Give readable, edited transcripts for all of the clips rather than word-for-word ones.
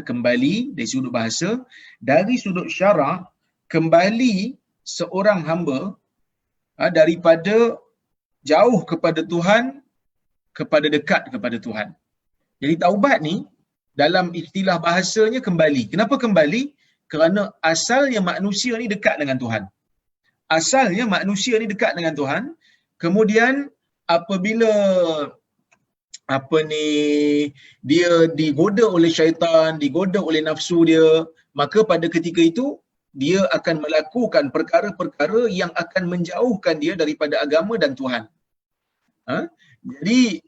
kembali dari sudut bahasa. Dari sudut syarak, kembali seorang hamba daripada jauh kepada Tuhan kepada dekat kepada Tuhan. Jadi taubat ni dalam istilah bahasanya kembali. Kenapa kembali? Kerana asalnya manusia ni dekat dengan Tuhan. Asalnya manusia ni dekat dengan Tuhan. Kemudian apabila dia digoda oleh syaitan, digoda oleh nafsu dia, maka pada ketika itu dia akan melakukan perkara-perkara yang akan menjauhkan dia daripada agama dan Tuhan. Jadi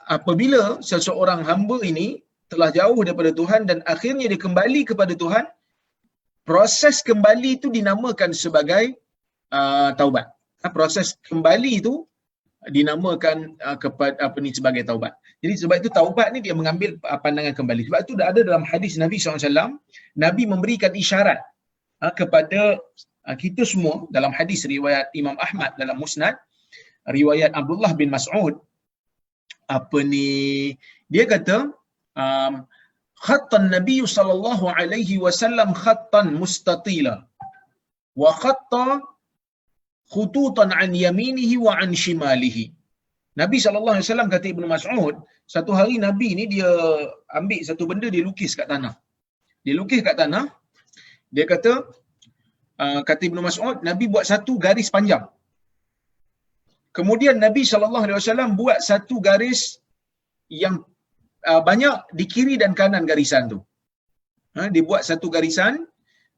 apabila seseorang hamba ini telah jauh daripada Tuhan dan akhirnya dia kembali kepada Tuhan, proses kembali itu dinamakan sebagai taubat. Proses kembali itu dinamakan sebagai taubat. Jadi sebab itu taubat ni dia mengambil pandangan kembali. Sebab itu dah ada dalam hadis Nabi SAW, Nabi memberikan isyarat kepada kita semua dalam hadis riwayat Imam Ahmad dalam Musnad, riwayat Abdullah bin Mas'ud, dia kata khattan Nabi sallallahu alaihi wasallam khattan mustatila wa khatta khututan an yaminihi wa an shimalihi. Nabi sallallahu alaihi wasallam kata Ibnu Mas'ud, satu hari Nabi ni dia ambil satu benda, dia lukis kat tanah. Dia lukis kat tanah. Dia kata Ibnu Mas'ud, Nabi buat satu garis panjang. Kemudian Nabi sallallahu alaihi wasallam buat satu garis yang banyak di kiri dan kanan garisan tu. Dia buat satu garisan,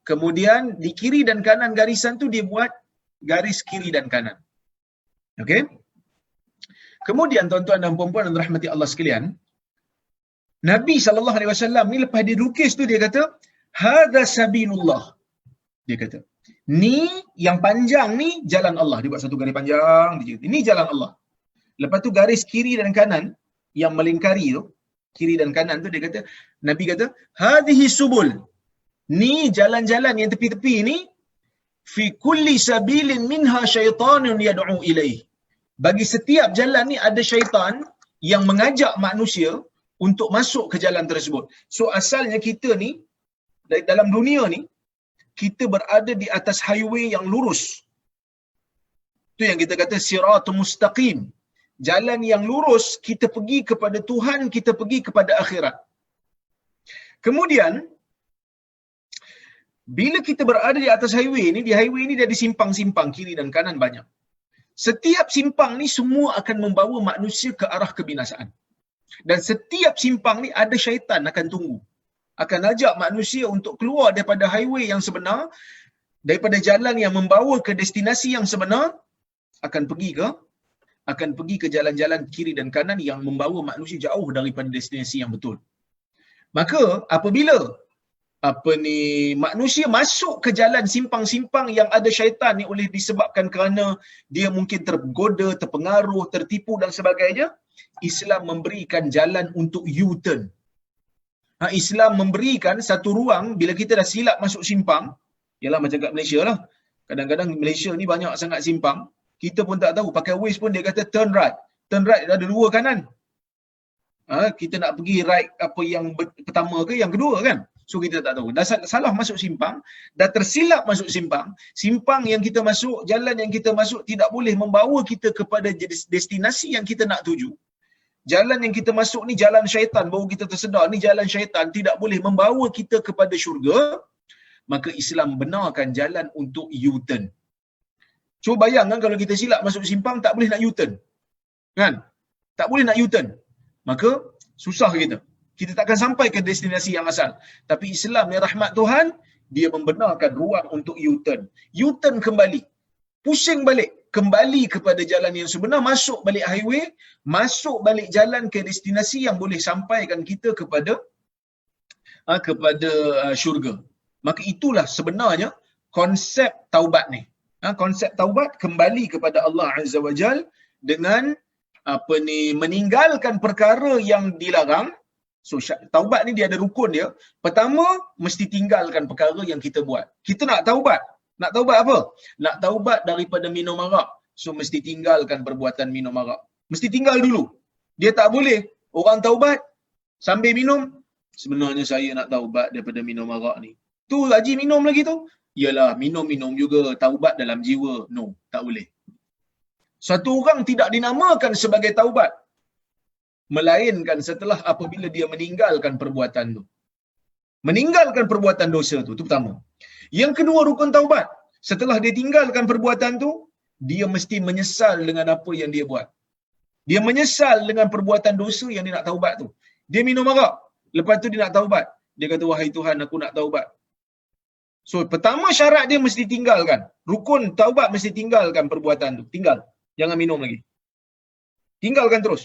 kemudian di kiri dan kanan garisan tu dia buat garis kiri dan kanan. Okey? Kemudian tuan-tuan dan puan-puan yang dirahmati Allah sekalian, Nabi sallallahu alaihi wasallam ni lepas dia lukis tu dia kata, "Hadza sabilullah." Dia kata, "Ni yang panjang ni jalan Allah." Dia buat satu garis panjang dia. Ini jalan Allah. Lepas tu garis kiri dan kanan yang melingkari tu, kiri dan kanan tu dia kata, Nabi kata, "Hadhihi subul." Ni jalan-jalan yang tepi-tepi ni, fi kulli sabilin minha syaitanun yad'u ilaih. Bagi setiap jalan ni ada syaitan yang mengajak manusia untuk masuk ke jalan tersebut. So asalnya kita ni dalam dunia ni kita berada di atas highway yang lurus. Tu yang kita kata siratul mustaqim. Jalan yang lurus, kita pergi kepada Tuhan, kita pergi kepada akhirat. Kemudian bila kita berada di atas highway ni, di highway ni dia ada simpang-simpang kiri dan kanan banyak. Setiap simpang ni semua akan membawa manusia ke arah kebinasaan. Dan setiap simpang ni ada syaitan akan tunggu. Akan ajak manusia untuk keluar daripada highway yang sebenar, daripada jalan yang membawa ke destinasi yang sebenar, akan pergi ke jalan-jalan kiri dan kanan yang membawa manusia jauh daripada destinasi yang betul. Maka apabila manusia masuk ke jalan simpang-simpang yang ada syaitan ni oleh disebabkan kerana dia mungkin tergoda, terpengaruh, tertipu dan sebagainya, Islam memberikan jalan untuk U-turn. Islam memberikan satu ruang bila kita dah silap masuk simpang, ialah macam kat Malaysia lah. Kadang-kadang Malaysia ni banyak sangat simpang, kita pun tak tahu, pakai Waze pun dia kata turn right. Turn right ada dua kanan. Kita nak pergi right apa yang pertama ke yang kedua kan? So kita tak tahu. Dah salah masuk simpang, dah tersilap masuk simpang. Simpang yang kita masuk, jalan yang kita masuk tidak boleh membawa kita kepada destinasi yang kita nak tuju. Jalan yang kita masuk ni jalan syaitan, baru kita tersedar ni jalan syaitan, tidak boleh membawa kita kepada syurga. Maka Islam benarkan jalan untuk U-turn. Cuba bayangkan kalau kita silap masuk simpang, tak boleh nak U-turn. Kan? Tak boleh nak U-turn. Maka susah kita. Kita takkan sampai ke destinasi yang asal. Tapi Islam ni rahmat Tuhan, dia membenarkan ruang untuk U-turn. U-turn kembali. Pusing balik. Kembali kepada jalan yang sebenar, masuk balik highway, masuk balik jalan ke destinasi yang boleh sampaikan kita kepada syurga. Maka itulah sebenarnya konsep taubat ni. Konsep taubat kembali kepada Allah Azza wa Jal dengan meninggalkan perkara yang dilarang. So taubat ni dia ada rukun dia. Pertama, mesti tinggalkan perkara yang kita buat. Kita nak taubat. Nak taubat apa? Nak taubat daripada minum arak. So mesti tinggalkan perbuatan minum arak. Mesti tinggal dulu. Dia tak boleh orang taubat sambil minum, sebenarnya saya nak taubat daripada minum arak ni. Tu haji minum lagi tu. Yalah, minum-minum juga, taubat dalam jiwa. No, tak boleh. Satu orang tidak dinamakan sebagai taubat, melainkan setelah apabila dia meninggalkan perbuatan tu. Meninggalkan perbuatan dosa tu, itu pertama. Yang kedua, rukun taubat. Setelah dia tinggalkan perbuatan tu, dia mesti menyesal dengan apa yang dia buat. Dia menyesal dengan perbuatan dosa yang dia nak taubat tu. Dia minum arak, lepas tu dia nak taubat. Dia kata, wahai Tuhan, aku nak taubat. So, pertama syarat dia mesti tinggalkan. Rukun taubat mesti tinggalkan perbuatan tu. Tinggal. Jangan minum lagi. Tinggalkan terus.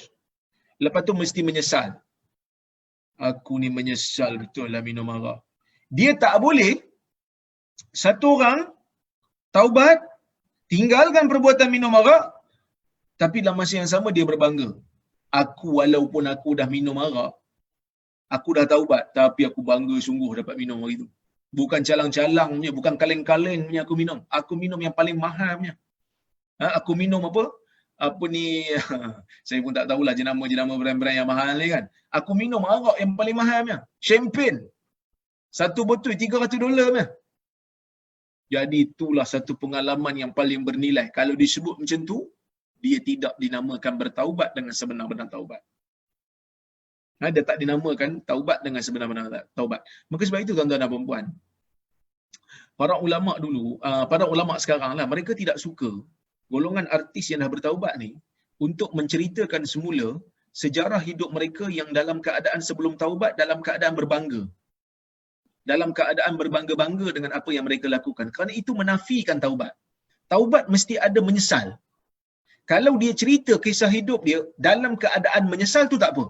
Lepas tu mesti menyesal. Aku ni menyesal betul lah minum arak. Dia tak boleh satu orang taubat, tinggalkan perbuatan minum arak, tapi dalam masa yang sama dia berbangga. Aku walaupun aku dah minum arak, aku dah taubat, tapi aku bangga sungguh dapat minum hari tu. Bukan calang-calang punya, bukan kaleng-kaleng punya aku minum. Aku minum yang paling mahal punya. Aku minum apa? Apa ni, saya pun tak tahulah jenama-jenama brand-brand yang mahal ni kan. Aku minum arak yang paling mahal punya. Champagne. Satu botol $300 punya. Jadi itulah satu pengalaman yang paling bernilai. Kalau disebut macam tu, dia tidak dinamakan bertaubat dengan sebenar-benar taubat. Dia tak dinamakan taubat dengan sebenar-benar taubat. Maka sebab itu tuan-tuan dan puan-puan, para ulama dulu, para ulama sekarang lah, mereka tidak suka golongan artis yang dah bertaubat ni untuk menceritakan semula sejarah hidup mereka yang dalam keadaan sebelum taubat dalam keadaan berbangga. Dalam keadaan berbangga-bangga dengan apa yang mereka lakukan. Kerana itu menafikan taubat. Taubat mesti ada menyesal. Kalau dia cerita kisah hidup dia dalam keadaan menyesal tu tak apa.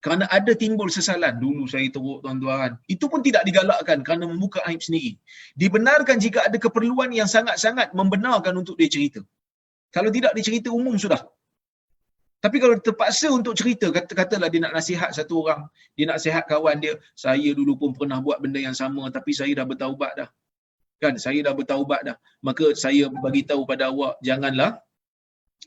Kerana ada timbul sesalan. Dulu saya teruk tuan-tuan. Itu pun tidak digalakkan kerana membuka aib sendiri. Dibenarkan jika ada keperluan yang sangat-sangat membenarkan untuk dia cerita. Kalau tidak dia cerita umum sudah. Tapi kalau terpaksa untuk cerita, katalah dia nak nasihat satu orang, dia nak nasihat kawan dia, saya dulu pun pernah buat benda yang sama tapi saya dah bertaubat dah. Kan, saya dah bertaubat dah. Maka saya bagi tahu pada awak, janganlah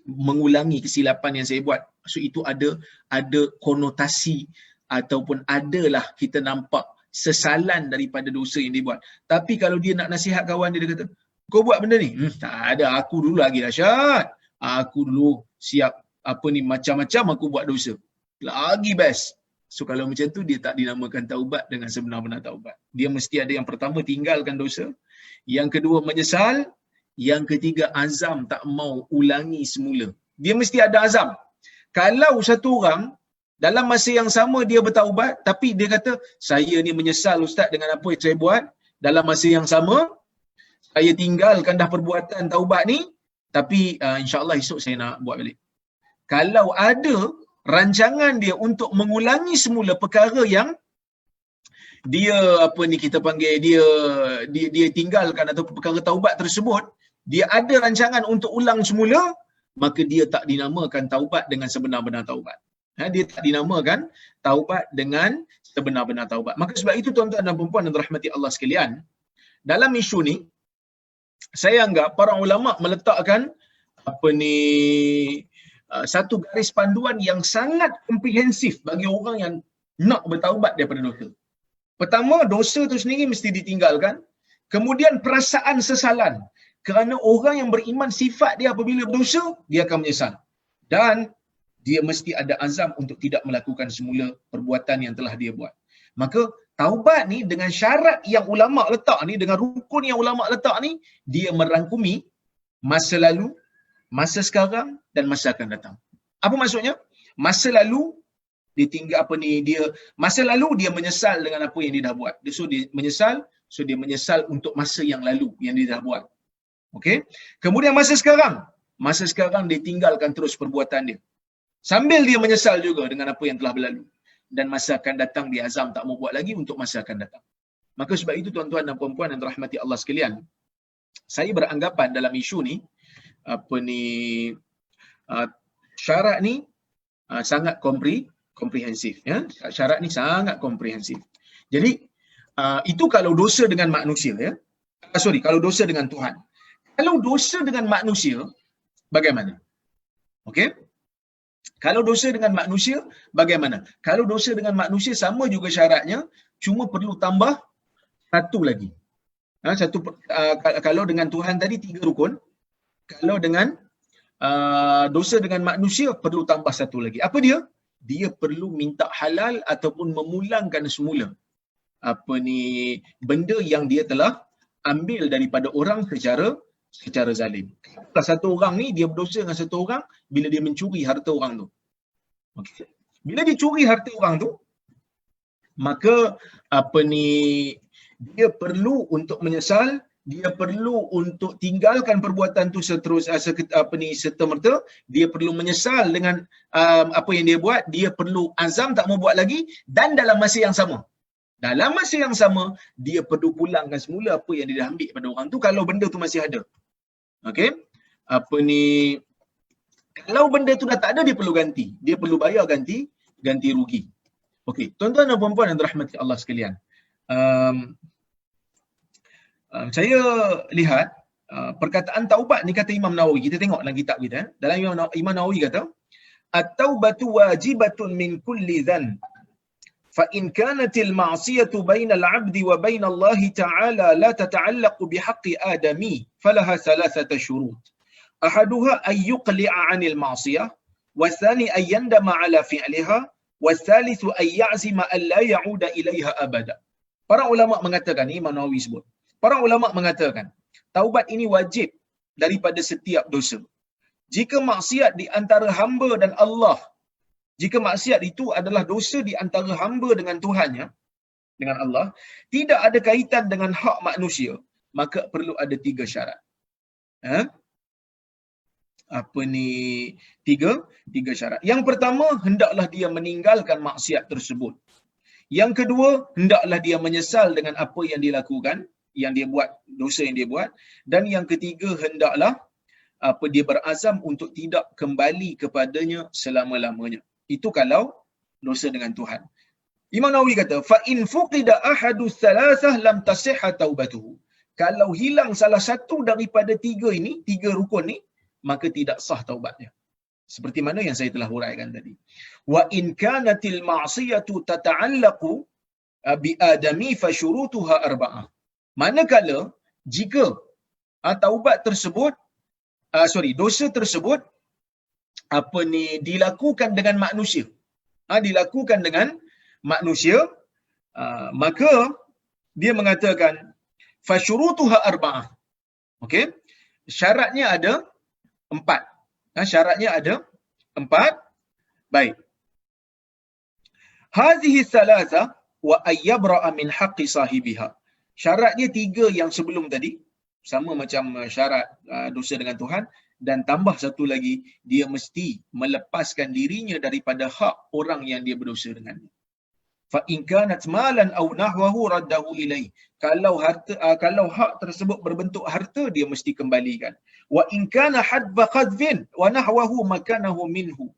mengulangi kesilapan yang saya buat. So itu ada konotasi ataupun adalah kita nampak sesalan daripada dosa yang dia buat. Tapi kalau dia nak nasihat kawan dia, dia kata, kau buat benda ni? Tak ada, aku dulu lagi dahsyat. Aku dulu siap macam-macam aku buat dosa. Lagi best. So kalau macam tu dia tak dinamakan taubat dengan sebenar-benar taubat. Dia mesti ada yang pertama tinggalkan dosa, yang kedua menyesal, yang ketiga azam tak mau ulangi semula. Dia mesti ada azam. Kalau satu orang dalam masa yang sama dia bertaubat tapi dia kata saya ni menyesal ustaz dengan apa yang saya buat, dalam masa yang sama saya tinggalkan dah perbuatan taubat ni tapi insya-Allah esok saya nak buat balik. Kalau ada rancangan dia untuk mengulangi semula perkara yang dia kita panggil dia tinggalkan atau perkara taubat tersebut, dia ada rancangan untuk ulang semula, maka dia tak dinamakan taubat dengan sebenar-benar taubat. Dia tak dinamakan taubat dengan sebenar-benar taubat. Maka sebab itu tuan-tuan dan puan-puan yang dirahmati Allah sekalian, dalam isu ni saya anggap para ulama meletakkan satu garis panduan yang sangat komprehensif bagi orang yang nak bertaubat daripada dosa. Pertama, dosa tu sendiri mesti ditinggalkan. Kemudian perasaan sesalan. Kerana orang yang beriman sifat dia apabila berdosa, dia akan menyesal. Dan dia mesti ada azam untuk tidak melakukan semula perbuatan yang telah dia buat. Maka taubat ni dengan syarat yang ulama letak ni, dengan rukun yang ulama letak ni, dia merangkumi masa lalu, masa sekarang dan masa akan datang. Apa maksudnya? Masa lalu masa lalu dia menyesal dengan apa yang dia dah buat. Dia menyesal untuk masa yang lalu yang dia dah buat. Okey. Kemudian masa sekarang dia tinggalkan terus perbuatan dia. Sambil dia menyesal juga dengan apa yang telah berlalu. Dan masa akan datang dia azam tak mau buat lagi untuk masa akan datang. Maka sebab itu tuan-tuan dan puan-puan yang dirahmati Allah sekalian, saya beranggapan dalam isu ni syarat ni sangat komprehensif, ya. Syarat ni sangat komprehensif. Jadi itu kalau dosa dengan manusia, ya. Kalau dosa dengan Tuhan. Kalau dosa dengan manusia, bagaimana? Okey? Kalau dosa dengan manusia, bagaimana? Kalau dosa dengan manusia sama juga syaratnya, cuma perlu tambah satu lagi. Kalau dengan Tuhan tadi 3 rukun, kalau dengan dosa dengan manusia perlu tambah satu lagi. Apa dia? Dia perlu minta halal ataupun memulangkan semula benda yang dia telah ambil daripada orang secara zalim. Kalau satu orang ni dia berdosa dengan satu orang bila dia mencuri harta orang tu. Okey. Bila dia curi harta orang tu, maka dia perlu untuk menyesal, dia perlu untuk tinggalkan perbuatan tu serta-merta, dia perlu menyesal dengan apa yang dia buat, dia perlu azam tak mau buat lagi, dan dalam masa yang sama dia perlu pulangkan semula apa yang dia dah ambil pada orang tu kalau benda tu masih ada. Okey. Kalau benda tu dah tak ada, dia perlu ganti. Dia perlu bayar ganti rugi. Okey, tuan-tuan dan puan-puan yang dirahmati Allah sekalian. Saya lihat perkataan taubat ni kata Imam Nawawi. Kita tengok dalam kitab kita. Dalam Imam Nawawi kata, at-taubatu wajibatun min kulli dhan. Fa in kanatil ma'siyatu bainal 'abdi wa bainal Allah ta'ala la tata'allaqu bihaqqi adami falaha thalathata syurut. Ahaduha ay yuqli'a 'anil ma'siyah, wathani ay yandama 'ala fi'liha, wathalithu ay ya'zima an la ya'uda ilaiha abada. Para ulama mengatakan, Imam Nawawi sebut, para ulama mengatakan taubat ini wajib daripada setiap dosa. Jika maksiat di antara hamba dan Allah, jika maksiat itu adalah dosa di antara hamba dengan Tuhannya, dengan Allah, tidak ada kaitan dengan hak manusia, maka perlu ada 3 syarat. Tiga syarat. Yang pertama, hendaklah dia meninggalkan maksiat tersebut. Yang kedua, hendaklah dia menyesal dengan apa yang dilakukan, yang dia buat, dosa yang dia buat. Dan yang ketiga, hendaklah dia berazam untuk tidak kembali kepadanya selama-lamanya. Itu kalau dosa dengan Tuhan. Imam Nawawi kata, fa in fuqida ahadu thalathah lam tasihha taubatuhu. Kalau hilang salah satu daripada 3 ini, 3 rukun ni, maka tidak sah taubatnya. Seperti mana yang saya telah huraikan tadi. Wa in kanatil ma'siyatu tata'allaqu bi adami fa syurutuha arba'ah. Manakala jika taubat tersebut dosa tersebut dilakukan dengan manusia. Dilakukan dengan manusia, maka dia mengatakan fa syurutuha arba'ah. Okey? Syaratnya ada 4. Syaratnya ada 4. Baik. Hadhihi thalatha wa ayyabra'a min haqqi sahibiha. Syaratnya 3 yang sebelum tadi, sama macam syarat dosa dengan Tuhan, dan tambah satu lagi, dia mesti melepaskan dirinya daripada hak orang yang dia berdosa dengannya. Fa in kanat malan aw nahwahu raddahu ilai. Kalau hak tersebut berbentuk harta, dia mesti kembalikan. Wa in kana hadba qadfin wa nahwahu makanahu minhu.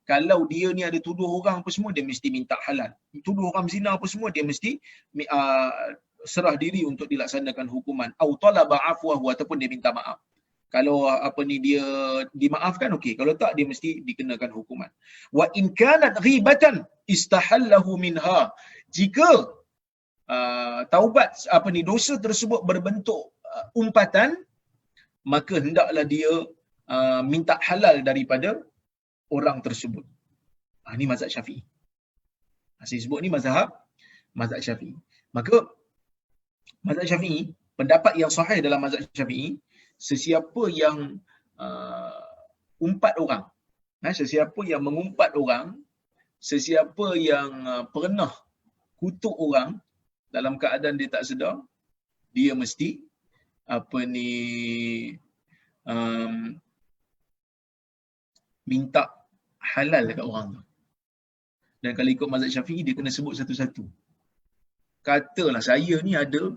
Kalau dia ni ada tuduh orang apa semua, dia mesti minta halal. Tuduh orang zina apa semua, dia mesti serah diri untuk dilaksanakan hukuman. Au talaba afwahu, ataupun dia minta maaf. Kalau dia dimaafkan, okey. Kalau tak, dia mesti dikenakan hukuman. Wa in kanat ghibatan istahallahu minha. Jika taubat dosa tersebut berbentuk umpatan, maka hendaklah dia minta halal daripada orang tersebut. Ini mazhab Syafi'i. Saya sebut ni mazhab Syafi'i. Maka mazhab Syafi'i, pendapat yang sahih dalam mazhab Syafi'i, sesiapa yang umpat orang, sesiapa yang mengumpat orang, sesiapa yang pernah kutuk orang dalam keadaan dia tak sedar, dia mesti minta halal dekat orang tu. Dan kalau ikut mazhab Syafi'i, dia kena sebut satu-satu. Katalah saya ni ada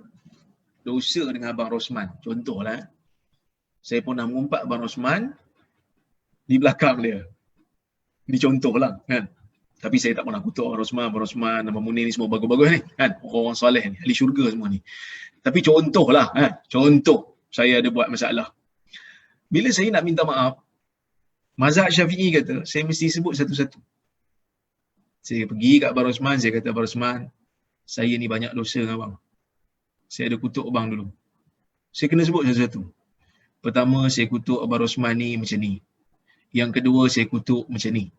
dosa dengan Abang Rosman, contohlah. Saya pernah mengumpat Abang Rosman di belakang dia. Ini contohlah, kan. Tapi saya tak pernah kutuk Abang Rosman, Abang Munir ni semua bagus-bagus ni, kan. Orang-orang soleh ni, ahli syurga semua ni. Tapi contohlah, kan. Contoh saya ada buat masalah. Bila saya nak minta maaf, Mazhab Syafi'i kata, saya mesti sebut satu-satu. Saya pergi kat Abang Rosman, saya kata, Abang Rosman, saya ni banyak dosa dengan abang. Saya ada kutuk abang dulu. Saya kena sebut satu-satu. Pertama, saya kutuk Abang Rosman ni macam ni. Yang kedua, saya kutuk macam ni.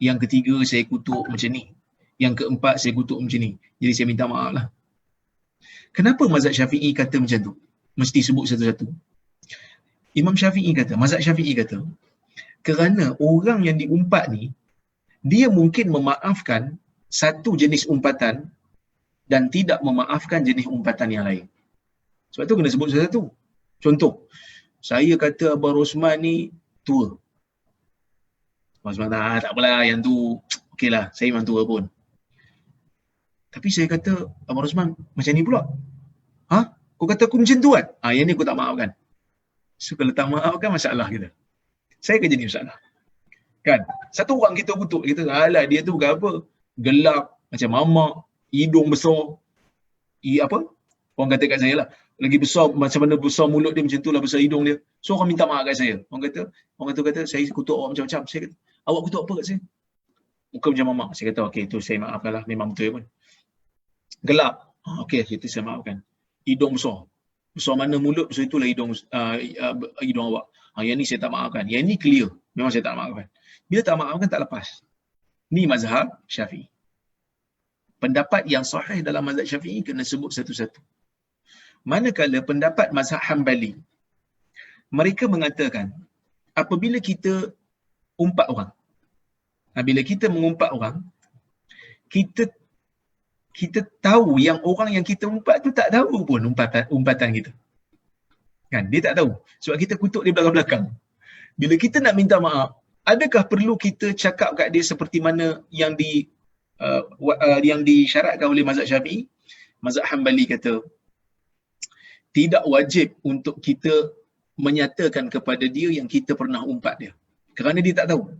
Yang ketiga, saya kutuk macam ni. Yang keempat, saya kutuk macam ni. Jadi saya minta maaf lah. Kenapa mazhab Syafi'i kata macam tu? Mesti sebut satu-satu. Imam Syafi'i kata, mazhab Syafi'i kata, kerana orang yang diumpat ni, dia mungkin memaafkan satu jenis umpatan dan tidak memaafkan jenis umpatan yang lain. Sebab tu kena sebut satu-satu. Contoh, saya kata Abang Rosman ni tua. Abang Rosman tak apalah, yang tu okeylah, saya memang tua pun. Tapi saya kata Abang Rosman macam ni pula. Ha? Kau kata aku macam tu kan? Yang ni aku tak maafkan. So kalau tak maafkan, masalah kita. Saya akan jadi masalah. Kan? Satu orang kita kutuk, kita alah dia tu bukan apa, gelap, macam mamak, hidung besar. Apa? Orang kata kat saya lah, lagi besar, macam mana besar mulut dia, macam tu lah besar hidung dia. So orang minta maaf kat saya. Orang kata saya kutuk awak macam-macam. Saya kata, awak kutuk apa kat saya? Muka macam mamak. Saya kata, okey, tu saya maafkan lah, memang betul pun. Gelap. Okey, itu saya maafkan. Hidung besar. Besar mana mulut, besar itulah hidung awak. Yang ni saya tak maafkan. Yang ni clear. Memang saya tak maafkan. Bila tak maafkan, tak lepas. Ni mazhab Syafi'i. Pendapat yang sahih dalam mazhab Syafi'i kena sebut satu-satu. Manakala pendapat mazhab Hanbali, mereka mengatakan, apabila kita umpat orang, bila kita mengumpat orang, kita tahu yang orang yang kita umpat tu tak tahu pun umpatan kita. Kan? Dia tak tahu. Sebab kita kutuk dia belakang-belakang. Bila kita nak minta maaf, adakah perlu kita cakap kat dia seperti mana yang disyaratkan oleh mazhab Syafi'i? Mazhab Hanbali kata, tidak wajib untuk kita menyatakan kepada dia yang kita pernah umpat dia. Kerana dia tak tahu.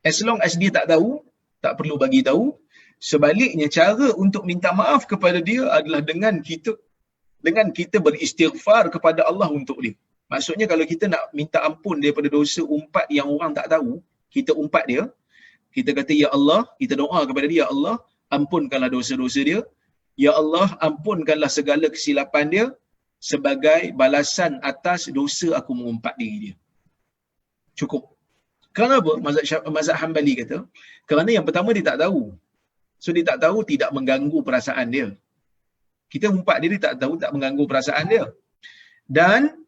As long as dia tak tahu, tak perlu bagi tahu. Sebaliknya, cara untuk minta maaf kepada dia adalah dengan kita beristighfar kepada Allah untuk dia. Maksudnya kalau kita nak minta ampun daripada dosa umpat yang orang tak tahu, kita umpat dia, kita kata, Ya Allah, kita doa kepada dia, Ya Allah, ampunkanlah dosa-dosa dia. Ya Allah, ampunkanlah segala kesilapan dia sebagai balasan atas dosa aku mengumpat diri dia. Cukup. Kenapa? Mazhab Hanbali kata, kerana yang pertama dia tak tahu. So dia tak tahu, tidak mengganggu perasaan dia. Kita umpat dia tak tahu, tak mengganggu perasaan dia. Dan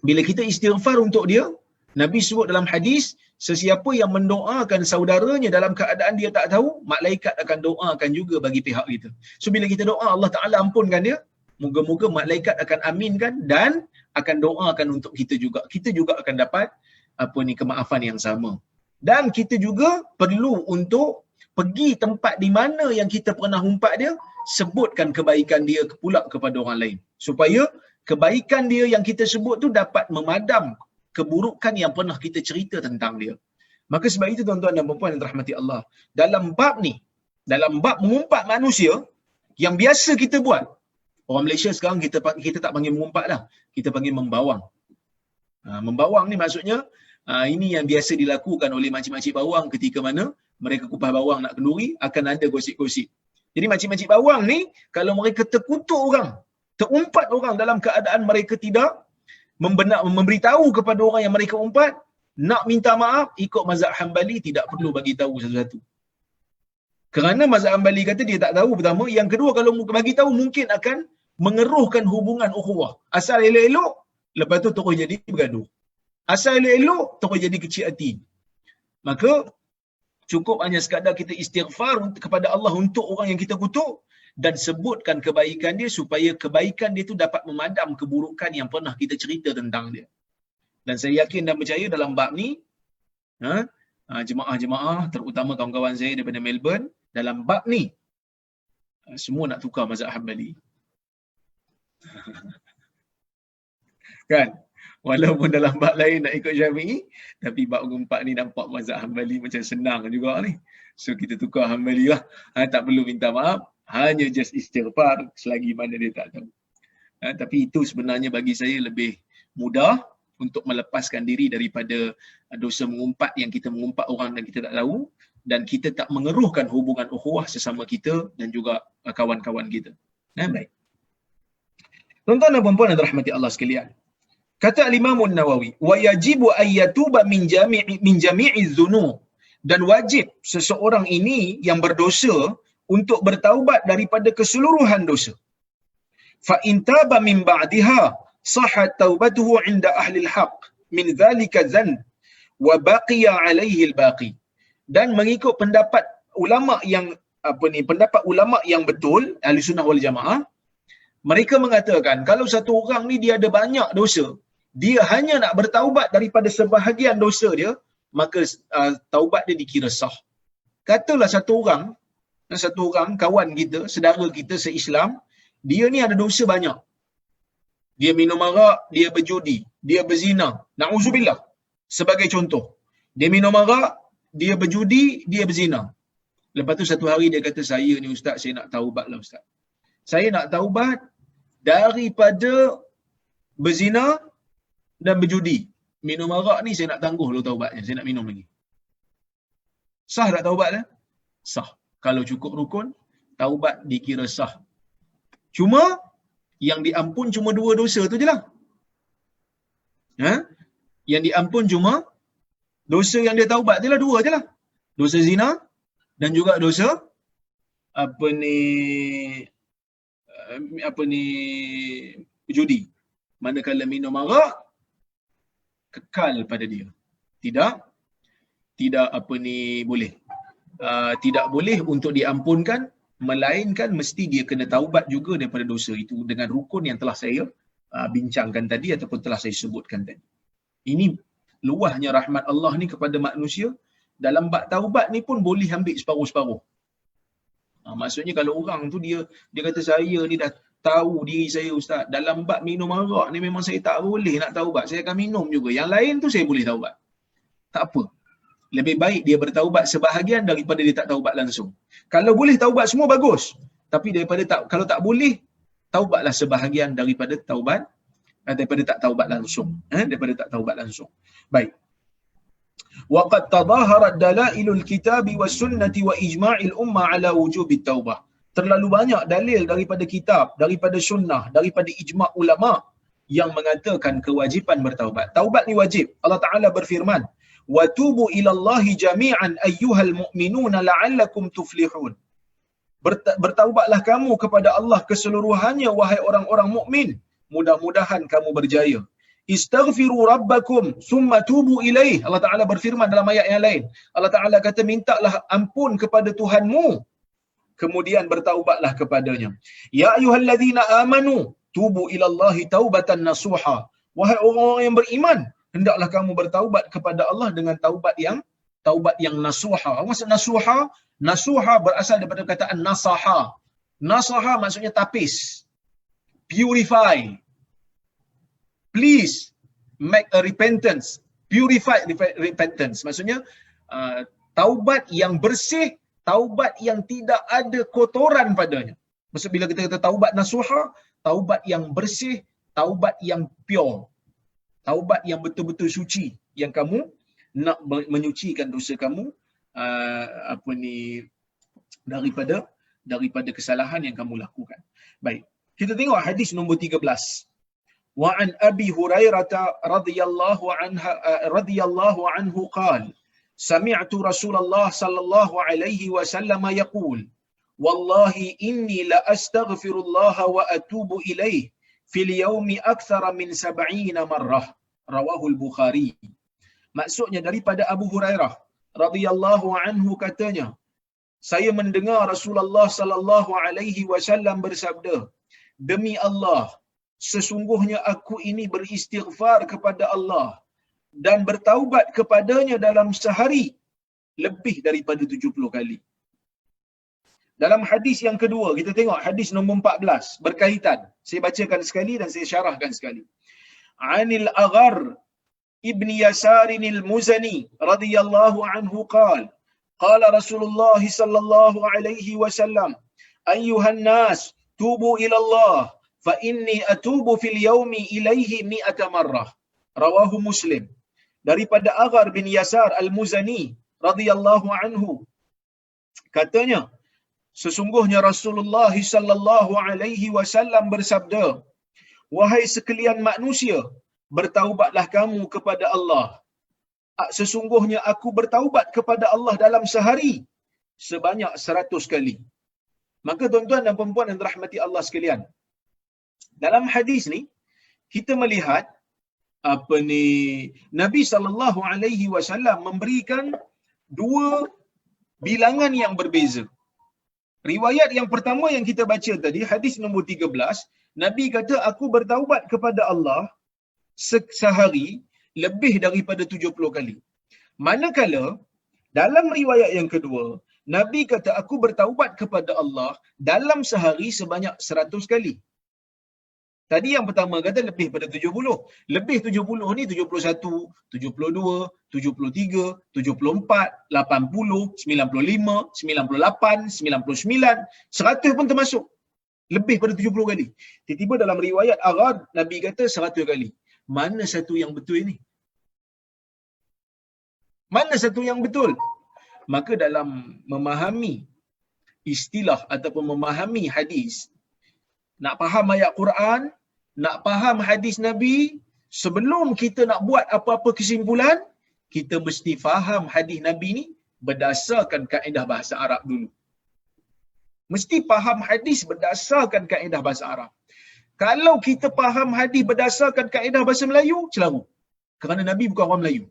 bila kita istighfar untuk dia, Nabi sebut dalam hadis, sesiapa yang mendoakan saudaranya dalam keadaan dia tak tahu, malaikat akan doakan juga bagi pihak kita. So bila kita doa, Allah Ta'ala ampunkan dia, moga-moga malaikat akan aminkan dan akan doakan untuk kita juga. Kita juga akan dapat kemaafan yang sama. Dan kita juga perlu untuk pergi tempat di mana yang kita pernah umpat dia, sebutkan kebaikan dia pula kepada orang lain. Supaya kebaikan dia yang kita sebut tu dapat memadam keburukan yang pernah kita cerita tentang dia. Maka sebab itu tuan-tuan dan puan-puan yang dirahmati Allah, dalam bab ni, dalam bab mengumpat manusia, yang biasa kita buat, orang Malaysia sekarang kita tak panggil mengumpat dah, kita panggil membawang. Membawang ni maksudnya, ini yang biasa dilakukan oleh makcik-makcik bawang ketika mana mereka kupas bawang nak kenduri, akan ada gosip-gosip. Jadi makcik-makcik bawang ni, kalau mereka terkutuk orang, terumpat orang dalam keadaan mereka tidak memberitahu kepada orang yang mereka umpat, nak minta maaf, ikut mazhab Hanbali tidak perlu bagi tahu satu-satu. Kerana mazhab Hanbali kata dia tak tahu pertama, yang kedua kalau bagi tahu mungkin akan mengeruhkan hubungan ukhuwah. Asal elok-elok, lepas tu terus jadi bergaduh. Asal elok-elok, terus jadi kecil hati. Maka cukup hanya sekadar kita istighfar kepada Allah untuk orang yang kita kutuk dan sebutkan kebaikan dia supaya kebaikan dia tu dapat memadam keburukan yang pernah kita cerita tentang dia. Dan saya yakin dan percaya dalam bab ni, jemaah-jemaah, terutama kawan-kawan saya daripada Melbourne, dalam bab ni, semua nak tukar mazhab Hanbali. Kan? Walaupun dalam bab lain nak ikut Syafi'i, tapi bab keempat ni nampak mazhab Hanbali macam senang juga ni. So kita tukar Hanbali lah. Tak perlu minta maaf, hanya just istighfar selagi mana dia tak tahu. Tapi itu sebenarnya bagi saya lebih mudah untuk melepaskan diri daripada dosa mengumpat yang kita mengumpat orang dan kita tak tahu, dan kita tak mengeruhkan hubungan ukhuwah sesama kita dan juga kawan-kawan kita. Baik. Tuan-tuan dan puan-puan yang dirahmati Allah sekalian. Kata Al-Imam An-Nawawi, wa yajibu an yatuba min jami'i dzunub, dan wajib seseorang ini yang berdosa untuk bertaubat daripada keseluruhan dosa. Fa in taba min ba'daha sahhat taubatuhu 'inda ahli al-haq min dhalika dhanb wa baqiya 'alayhi al-baqi. Dan mengikut pendapat ulama yang pendapat ulama yang betul, Ahli Sunnah wal Jamaah, mereka mengatakan kalau satu orang ni dia ada banyak dosa, dia hanya nak bertaubat daripada sebahagian dosa dia, maka taubat dia dikira sah. Katalah satu orang kawan kita, saudara kita se-Islam, dia ni ada dosa banyak. Dia minum arak, dia berjudi, dia berzina. Na'udzubillah. Sebagai contoh. Dia minum arak, dia berjudi, dia berzina. Lepas tu satu hari dia kata, saya ni ustaz, saya nak taubat lah ustaz. Saya nak taubat daripada berzina dan berjudi. Minum arak ni saya nak tangguh dulu taubatnya. Saya nak minum lagi. Sah tak taubat dia? Sah. Kalau cukup rukun, taubat dikira sah. Cuma, yang diampun cuma 2 dosa tu je lah. Yang diampun cuma dosa yang dia taubat je lah, 2 je lah. Dosa zina dan juga dosa judi. Manakala minum arak kekal pada dia. Tidak boleh. Tidak boleh untuk diampunkan, melainkan mesti dia kena taubat juga daripada dosa itu dengan rukun yang telah saya bincangkan tadi ataupun telah saya sebutkan tadi. Ini luahnya rahmat Allah ni kepada manusia. Dalam bab taubat ni pun boleh ambil separuh-separuh. Maksudnya kalau orang tu dia kata saya ni dah tahu diri saya ustaz, dalam bab minum arak ni memang saya tak boleh nak taubat, saya akan minum juga. Yang lain tu saya boleh taubat. Tak apa. Lebih baik dia bertaubat sebahagian daripada dia tak taubat langsung. Kalau boleh taubat semua bagus. Tapi kalau tak boleh, taubatlah sebahagian daripada tak taubat langsung. Daripada tak taubat langsung. Baik. Waqad tadaharat dalailul kitabi was sunnati wa ijma'il ummah ala wujubit taubah. Terlalu banyak dalil daripada kitab, daripada sunnah, daripada ijma' ulama yang mengatakan kewajipan bertaubat. Taubat ni wajib. Allah Ta'ala berfirman, wa tubu ilallahi jami'an ayyuhal mu'minuna la'allakum tuflihun. Bertaubatlah kamu kepada Allah keseluruhannya wahai orang-orang mukmin, mudah-mudahan kamu berjaya. Istaghfiru rabbakum summa tubu ilaih. Allah Ta'ala berfirman dalam ayat yang lain. Allah Ta'ala kata mintalah ampun kepada Tuhanmu, kemudian bertaubatlah kepadanya. Ya ayyuhallazina amanu tubu ilallahi taubatan nasuha. Wahai orang-orang yang beriman, hendaklah kamu bertaubat kepada Allah dengan taubat yang nasuha. Maksud nasuha? Nasuha berasal daripada perkataan nasaha. Nasaha maksudnya tapis. Purify. Please make a repentance. Purify repentance. Maksudnya taubat yang bersih, taubat yang tidak ada kotoran padanya. Maksud bila kita kata taubat nasuha, taubat yang bersih, taubat yang pure. Taubat yang betul-betul suci, yang kamu nak menyucikan dosa kamu daripada kesalahan yang kamu lakukan. Baik, kita tengok hadis nombor 13. Wa an Abi Hurairah radhiyallahu anhu qala sami'tu Rasulullah sallallahu alaihi wasallam yaqul wallahi inni la astaghfirullah wa atubu ilaih fil yaumi akthara min 70 marrah, rawahul Bukhari. Maksudnya daripada Abu Hurairah radhiyallahu anhu katanya, saya mendengar Rasulullah sallallahu alaihi wasallam bersabda, demi Allah, sesungguhnya aku ini beristighfar kepada Allah dan bertaubat kepadanya dalam sehari lebih daripada 70 kali. Dalam hadis yang kedua, kita tengok hadis nombor 14 berkaitan. Saya bacakan sekali dan saya syarahkan sekali. Anil Aghar ibn Yasarin al-Muzani radhiyallahu anhu qala qala Rasulullah sallallahu alaihi wasallam ayyuhan nas tubu ila Allah fa inni atubu fil yawmi ilayhi 100 marrah, Rawahu Muslim. Daripada Aghar bin Yasar Al-Muzani radhiyallahu anhu. Katanya, sesungguhnya Rasulullah sallallahu alaihi wasallam bersabda, "Wahai sekalian manusia, bertaubatlah kamu kepada Allah. Sesungguhnya aku bertaubat kepada Allah dalam sehari sebanyak 100 kali." Maka tuan-tuan dan puan-puan yang dirahmati Allah sekalian, dalam hadis ni kita melihat Nabi sallallahu alaihi wasallam memberikan dua bilangan yang berbeza. Riwayat yang pertama yang kita baca tadi, hadis nombor 13, Nabi kata aku bertaubat kepada Allah sehari lebih daripada 70 kali. Manakala dalam riwayat yang kedua, Nabi kata aku bertaubat kepada Allah dalam sehari sebanyak 100 kali. Tadi yang pertama kata lebih pada 70. Lebih 70 ni 71, 72, 73, 74, 80, 95, 98, 99, 100 pun termasuk. Lebih pada 70 kali. Tiba-tiba dalam riwayat Aghar, Nabi kata 100 kali. Mana satu yang betul ini? Mana satu yang betul? Maka dalam memahami istilah ataupun memahami hadis, nak faham ayat Quran, nak faham hadis Nabi, sebelum kita nak buat apa-apa kesimpulan, kita mesti faham hadis Nabi ni berdasarkan kaedah bahasa Arab dulu. Mesti faham hadis berdasarkan kaedah bahasa Arab. Kalau kita faham hadis berdasarkan kaedah bahasa Melayu, celaru. Kerana Nabi bukan orang Melayu.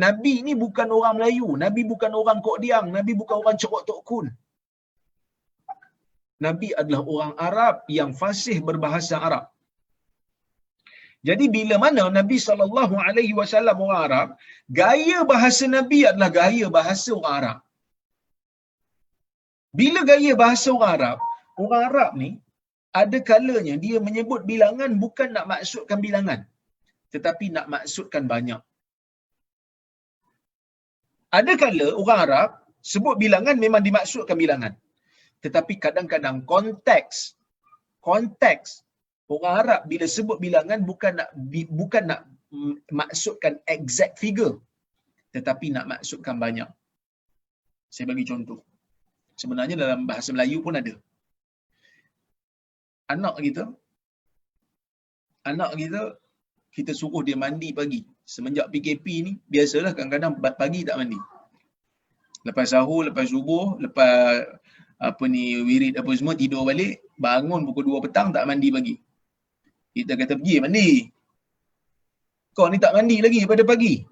Nabi ni bukan orang Melayu. Nabi bukan orang Kok Diang. Nabi bukan orang Cerok Tok Kun. Nabi adalah orang Arab yang fasih berbahasa Arab. Jadi bila mana Nabi SAW orang Arab, gaya bahasa Nabi adalah gaya bahasa orang Arab. Bila gaya bahasa orang Arab ni, ada kalanya dia menyebut bilangan bukan nak maksudkan bilangan, tetapi nak maksudkan banyak. Ada kala orang Arab sebut bilangan memang dimaksudkan bilangan. Tetapi kadang-kadang konteks orang Arab bila sebut bilangan bukan nak maksudkan exact figure, tetapi nak maksudkan banyak. Saya bagi contoh. Sebenarnya dalam bahasa Melayu pun ada. Anak kita kita suruh dia mandi pagi. Semenjak PKP ni, biasalah kadang-kadang pagi tak mandi. Lepas sahur, lepas subuh, lepas wirid apa semua, tidur balik, bangun pukul 2 petang tak mandi pagi. Kita kata pergi mandi. Kau ni tak mandi lagi pada pagi.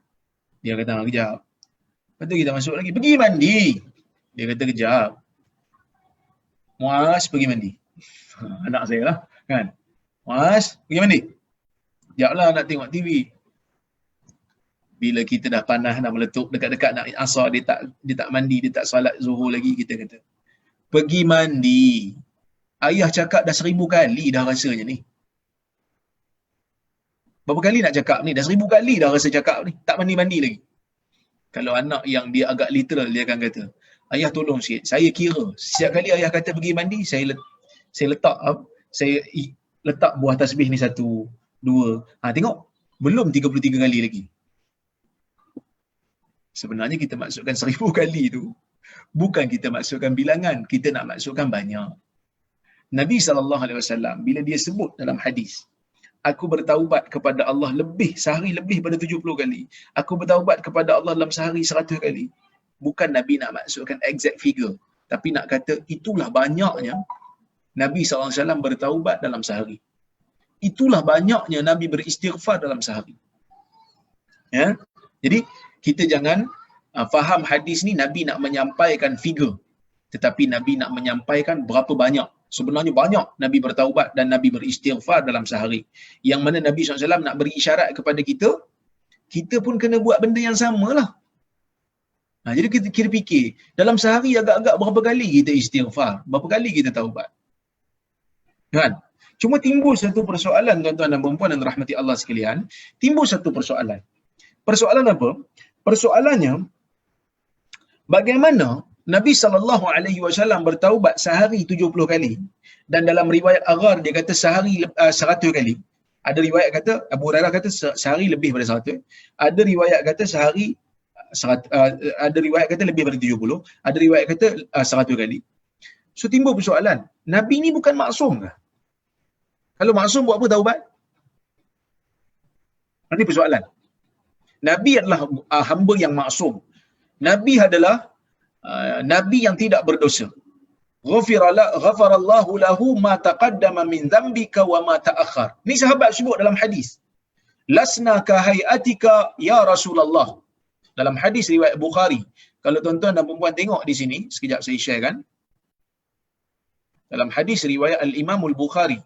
Dia kata kejap. Lepas tu kita masuk lagi, pergi mandi. Dia kata kejap. Muas pergi mandi. Anak saya lah kan. Muas pergi mandi. Kejap lah nak tengok TV. Bila kita dah panas nak meletup dekat-dekat nak asar, dia tak mandi, dia tak solat zuhur lagi, kita kata pergi mandi. Ayah cakap dah 1000 kali dah rasanya ni. Berapa kali nak cakap ni? Dah 1000 kali dah rasa cakap ni. Tak mandi-mandi lagi. Kalau anak yang dia agak literal, dia akan kata, ayah tolong sikit. Saya kira setiap kali ayah kata pergi mandi, saya letak buah tasbih ni 1, 2. Tengok. Belum 33 kali lagi. Sebenarnya kita maksudkan 1000 kali tu, bukan kita maksudkan bilangan, kita nak maksudkan banyak. Nabi SAW, bila dia sebut dalam hadis, aku bertaubat kepada Allah sehari lebih pada 70 kali. Aku bertaubat kepada Allah dalam sehari 100 kali. Bukan Nabi nak maksudkan exact figure, tapi nak kata itulah banyaknya Nabi SAW bertaubat dalam sehari. Itulah banyaknya Nabi beristighfar dalam sehari. Ya? Jadi, kita jangan faham hadis ni Nabi nak menyampaikan figure, tetapi Nabi nak menyampaikan berapa banyak. Sebenarnya banyak Nabi bertaubat dan Nabi beristighfar dalam sehari. Yang mana Nabi SAW nak beri isyarat kepada kita, kita pun kena buat benda yang sama lah. Jadi kita fikir, dalam sehari agak-agak berapa kali kita istighfar, berapa kali kita taubat. Kan? Cuma timbul satu persoalan, tuan-tuan dan puan-puan yang dirahmati Allah sekalian. Timbul satu persoalan. Persoalan apa? Persoalannya, bagaimana Nabi SAW bertaubat sehari 70 kali, dan dalam riwayat Aghar dia kata sehari 100 kali. Ada riwayat kata Abu Hurairah kata sehari lebih daripada 100. Ada riwayat kata sehari 100, ada riwayat kata lebih daripada 70, ada riwayat kata 100 kali. So timbul persoalan, Nabi ni bukan maksum ke? Kalau maksum buat apa taubat? Ini persoalan. Nabi adalah hamba yang maksum. Nabi adalah Nabi yang tidak berdosa. Ghafarallahu lahu ma taqaddama min dhanbika wa ma ta'akhkhar. Ni sahabat sebut dalam hadis. Lasna ka hayatika ya Rasulullah. Dalam hadis riwayat Bukhari. Kalau tuan-tuan dan puan-puan tengok di sini, sekejap saya share kan. Dalam hadis riwayat Al-Imam Al-Bukhari,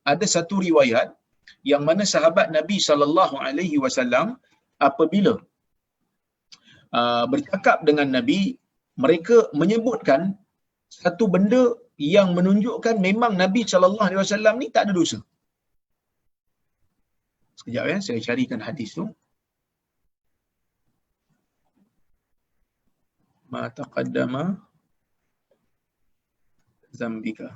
ada satu riwayat yang mana sahabat Nabi SAW apabila bercakap dengan Nabi, mereka menyebutkan satu benda yang menunjukkan memang Nabi SAW ni tak ada dosa. Sekejap ya, saya carikan hadis tu. Ma taqaddama zambika.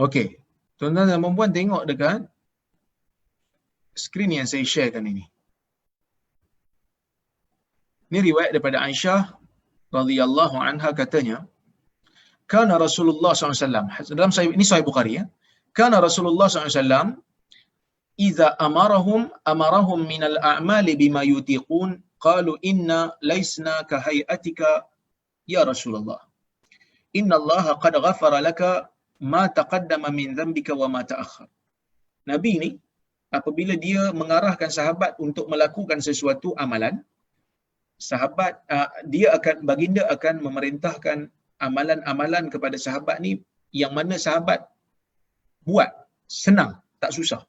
Okey. Tuan-tuan dan puan-puan tengok dekat skrin yang saya sharekan ini. Ini riwayat daripada Aisyah radhiyallahu anha katanya, kana Rasulullah SAW, dalam ini Sahih Bukhari ya. Kana Rasulullah SAW idza amarahum min al-a'mali bima yutiqun qalu inna laysna ka hayatika ya Rasulullah. Inna Allah qad ghafara laka ma taqaddama min dhanbika wa ma ta'akhkhar. Nabi ni apabila dia mengarahkan sahabat untuk melakukan sesuatu amalan, sahabat baginda akan memerintahkan amalan-amalan kepada sahabat ni yang mana sahabat buat senang, tak susah.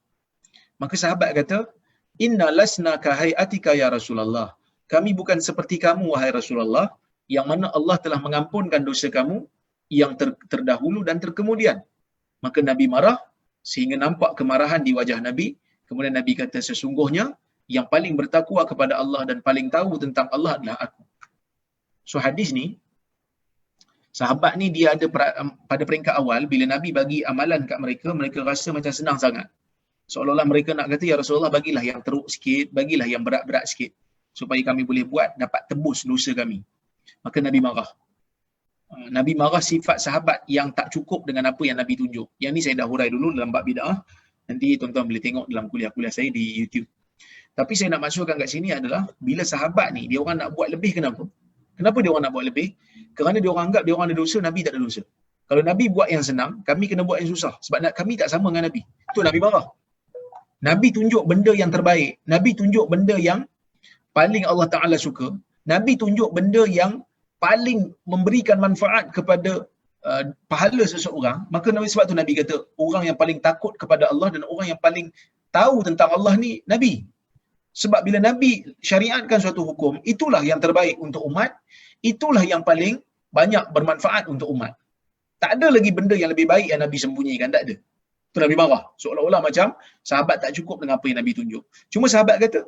Maka sahabat kata, inna lasna ka hayatika ya Rasulullah. Kami bukan seperti kamu wahai Rasulullah, yang mana Allah telah mengampunkan dosa kamu yang terdahulu dan terkemudian. Maka Nabi marah sehingga nampak kemarahan di wajah Nabi. Kemudian Nabi kata, sesungguhnya yang paling bertakwa kepada Allah dan paling tahu tentang Allah adalah aku. So hadis ni, sahabat ni dia ada pada peringkat awal, bila Nabi bagi amalan kat mereka, mereka rasa macam senang sangat. Seolah-olah mereka nak kata, ya Rasulullah bagilah yang teruk sikit, bagilah yang berat-berat sikit, supaya kami boleh buat, dapat tebus dosa kami. Maka Nabi marah. Nabi marah sifat sahabat yang tak cukup dengan apa yang Nabi tunjuk. Yang ni saya dah hurai dulu dalam bab bid'ah. Nanti tuan-tuan boleh tengok dalam kuliah-kuliah saya di YouTube. Tapi saya nak masukkan kat sini adalah, bila sahabat ni, dia orang nak buat lebih, kenapa? Kenapa dia orang nak buat lebih? Kerana dia orang anggap dia orang ada dosa, Nabi tak ada dosa. Kalau Nabi buat yang senang, kami kena buat yang susah. Sebab kami tak sama dengan Nabi. Itu Nabi marah. Nabi tunjuk benda yang terbaik. Nabi tunjuk benda yang paling Allah Ta'ala suka. Nabi tunjuk benda yang paling memberikan manfaat kepada pahala seseorang. Maka sebab tu Nabi kata, orang yang paling takut kepada Allah dan orang yang paling tahu tentang Allah ni, Nabi. Sebab bila Nabi syariatkan suatu hukum, itulah yang terbaik untuk umat, itulah yang paling banyak bermanfaat untuk umat. Tak ada lagi benda yang lebih baik yang Nabi sembunyikan, tak ada. Tu Nabi marah. Seolah-olah macam sahabat tak cukup dengan apa yang Nabi tunjuk. Cuma sahabat kata,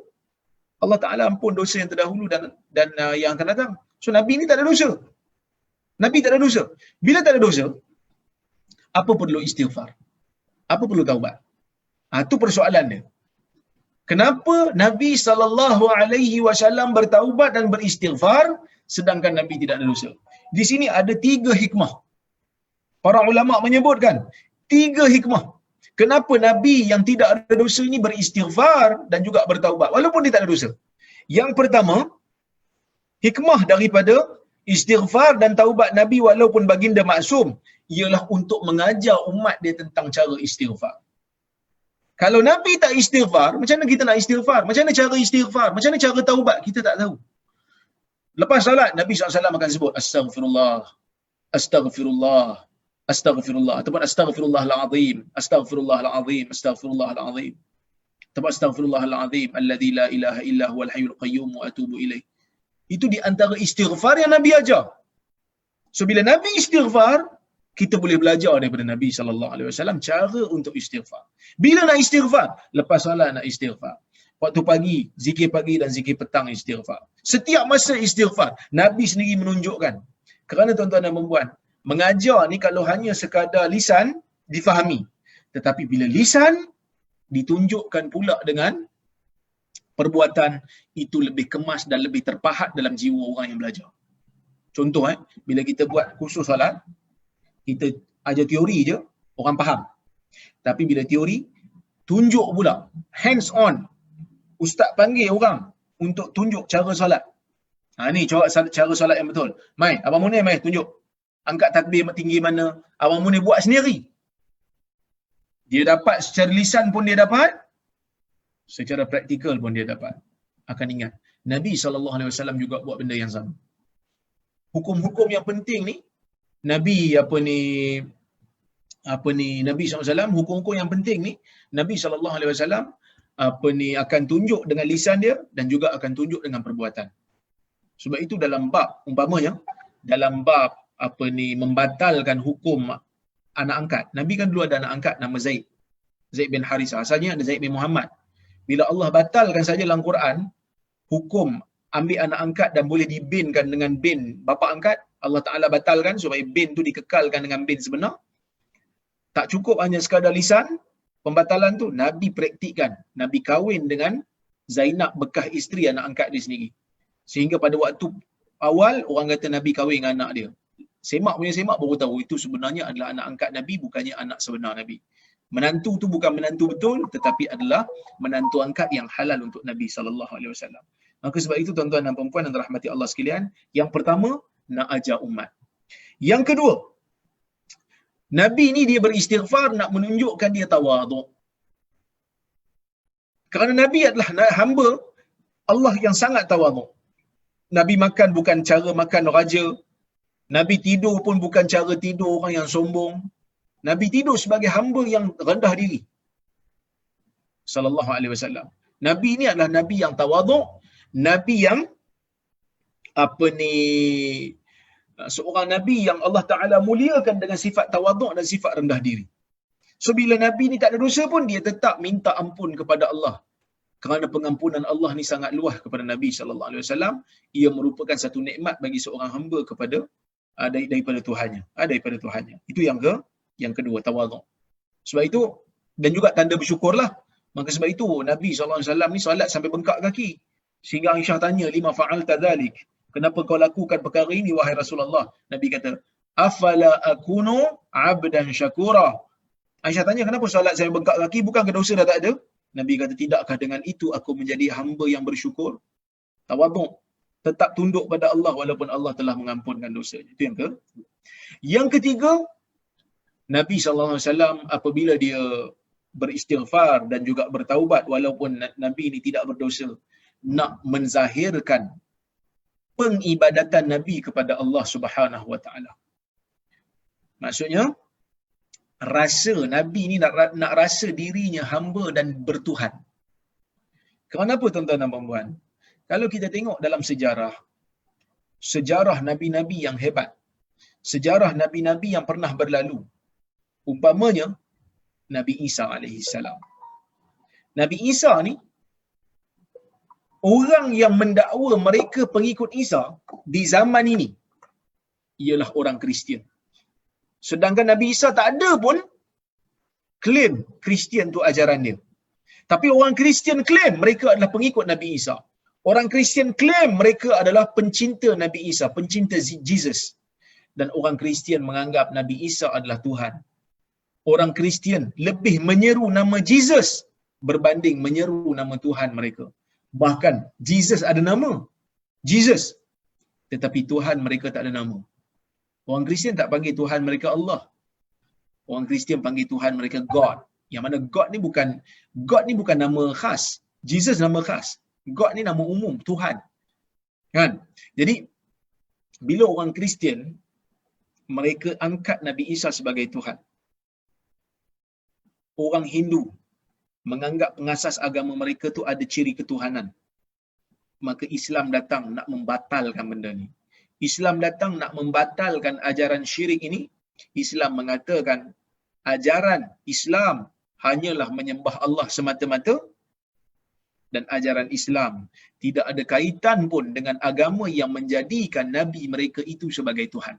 Allah Ta'ala ampun dosa yang terdahulu dan yang akan datang. So Nabi ni tak ada dosa. Nabi tak ada dosa. Bila tak ada dosa, apa perlu istighfar? Apa perlu taubat? Itu persoalan dia. Kenapa Nabi SAW bertaubat dan beristighfar sedangkan Nabi tidak ada dosa? Di sini ada 3 hikmah. Para ulama menyebutkan 3 hikmah. Kenapa Nabi yang tidak ada dosa ini beristighfar dan juga bertaubat walaupun dia tak ada dosa? Yang pertama, hikmah daripada istighfar dan taubat Nabi walaupun baginda maksum ialah untuk mengajar umat dia tentang cara istighfar. Kalau Nabi tak istighfar, macam mana kita nak istighfar? Macam mana cara istighfar? Macam mana cara taubat? Kita tak tahu. Lepas salat, Nabi SAW akan sebut Astaghfirullah, Astaghfirullah, Astaghfirullah, ataupun Astaghfirullahalazim, Astaghfirullahalazim, Astaghfirullahalazim, ataupun Astaghfirullahalazim alladzi la ilaha illa huwal hayyul qayyum wa atubu ilaih. Itu di antara istighfar yang Nabi ajar. So bila Nabi istighfar, kita boleh belajar daripada Nabi SAW cara untuk istighfar. Bila nak istighfar? Lepas solat nak istighfar. Waktu pagi, zikir pagi dan zikir petang istighfar. Setiap masa istighfar. Nabi sendiri menunjukkan. Kerana tuan-tuan dan puan, mengajar ni kalau hanya sekadar lisan, difahami. Tetapi bila lisan, ditunjukkan pula dengan perbuatan, itu lebih kemas dan lebih terpahat dalam jiwa orang yang belajar. Contoh, bila kita buat kursus solat, kita ajar teori je, orang faham. Tapi bila teori, tunjuk pula, hands on. Ustaz panggil orang untuk tunjuk cara solat. Ni cara solat yang betul. Mai, abang Munir mai tunjuk. Angkat takbir tinggi mana, abang Munir buat sendiri. Dia dapat secara lisan pun dia dapat, secara praktikal pun dia dapat. Akan ingat, Nabi SAW juga buat benda yang sama. Hukum-hukum yang penting ni, Nabi Nabi SAW, hukum-hukum yang penting ni, Nabi SAW akan tunjuk dengan lisan dia dan juga akan tunjuk dengan perbuatan. Sebab itu dalam bab, umpamanya, dalam bab membatalkan hukum anak angkat. Nabi kan dulu ada anak angkat nama Zaid. Zaid bin Harisah. Asalnya ada Zaid bin Muhammad. Bila Allah batalkan saja dalam Quran, hukum ambil anak angkat dan boleh dibinkan dengan bin bapa angkat, Allah Ta'ala batalkan supaya bin tu dikekalkan dengan bin sebenar. Tak cukup hanya sekadar lisan, pembatalan tu Nabi praktikkan. Nabi kahwin dengan Zainab bekas isteri anak angkat dia sendiri. Sehingga pada waktu awal, orang kata Nabi kahwin dengan anak dia. Semak baru tahu itu sebenarnya adalah anak angkat Nabi, bukannya anak sebenar Nabi. Menantu tu bukan menantu betul, tetapi adalah menantu angkat yang halal untuk Nabi SAW. Maka sebab itu tuan-tuan dan puan-puan yang dirahmati Allah sekalian, yang pertama, nak ajar umat. Yang kedua, Nabi ni dia beristighfar nak menunjukkan dia tawaduk. Kerana Nabi adalah hamba Allah yang sangat tawaduk. Nabi makan bukan cara makan raja. Nabi tidur pun bukan cara tidur orang yang sombong. Nabi tidur sebagai hamba yang rendah diri. Sallallahu alaihi wasallam. Nabi ni adalah Nabi yang tawaduk, Nabi yang seorang Nabi yang Allah Ta'ala muliakan dengan sifat tawaduk dan sifat rendah diri. So bila Nabi ni tak ada dosa pun, dia tetap minta ampun kepada Allah. Kerana pengampunan Allah ni sangat luas kepada Nabi sallallahu alaihi wasallam, ia merupakan satu nikmat bagi seorang hamba kepada daripada Tuhannya, daripada Tuhannya. Itu yang kedua, tawaduk. Sebab itu, dan juga tanda bersyukurlah. Maka sebab itu Nabi SAW ni solat sampai bengkak kaki. Sehingga Aisyah tanya, lima fa'alta dhalik? Kenapa kau lakukan perkara ini wahai Rasulullah? Nabi kata, afala akunu abdan syakura? Aisyah tanya, kenapa solat sampai bengkak kaki? Bukankah dosa dah tak ada? Nabi kata, tidakkah dengan itu aku menjadi hamba yang bersyukur? Tawaduk. Tetap tunduk pada Allah walaupun Allah telah mengampunkan dosanya. Itu yang Yang ketiga, Nabi SAW apabila dia beristighfar dan juga bertaubat walaupun Nabi ini tidak berdosa, nak menzahirkan pengibadatan Nabi kepada Allah Subhanahu Wa Taala. Maksudnya, rasa Nabi ni nak rasa dirinya hamba dan bertuhan. Kenapa tuan-tuan dan puan-puan? Kalau kita tengok dalam sejarah Nabi-Nabi yang hebat, sejarah Nabi-Nabi yang pernah berlalu, umpamanya Nabi Isa alaihissalam. Nabi Isa ni, orang yang mendakwa mereka pengikut Isa di zaman ini ialah orang Kristian. Sedangkan Nabi Isa tak ada pun claim Kristian tu ajaran dia. Tapi orang Kristian claim mereka adalah pengikut Nabi Isa. Orang Kristian claim mereka adalah pencinta Nabi Isa, pencinta Jesus. Dan orang Kristian menganggap Nabi Isa adalah Tuhan. Orang Kristian lebih menyeru nama Jesus berbanding menyeru nama Tuhan mereka. Bahkan Jesus ada nama, Jesus. Tetapi Tuhan mereka tak ada nama. Orang Kristian tak panggil Tuhan mereka Allah. Orang Kristian panggil Tuhan mereka God. Yang mana God ni bukan nama khas. Jesus nama khas. God ni nama umum, Tuhan. Kan? Jadi bila orang Kristian mereka angkat Nabi Isa sebagai Tuhan. Orang Hindu menganggap pengasas agama mereka tu ada ciri ketuhanan. Maka Islam datang nak membatalkan benda ni. Islam datang nak membatalkan ajaran syirik ini Islam mengatakan ajaran Islam hanyalah menyembah Allah semata-mata, dan ajaran Islam tidak ada kaitan pun dengan agama yang menjadikan Nabi mereka itu sebagai Tuhan.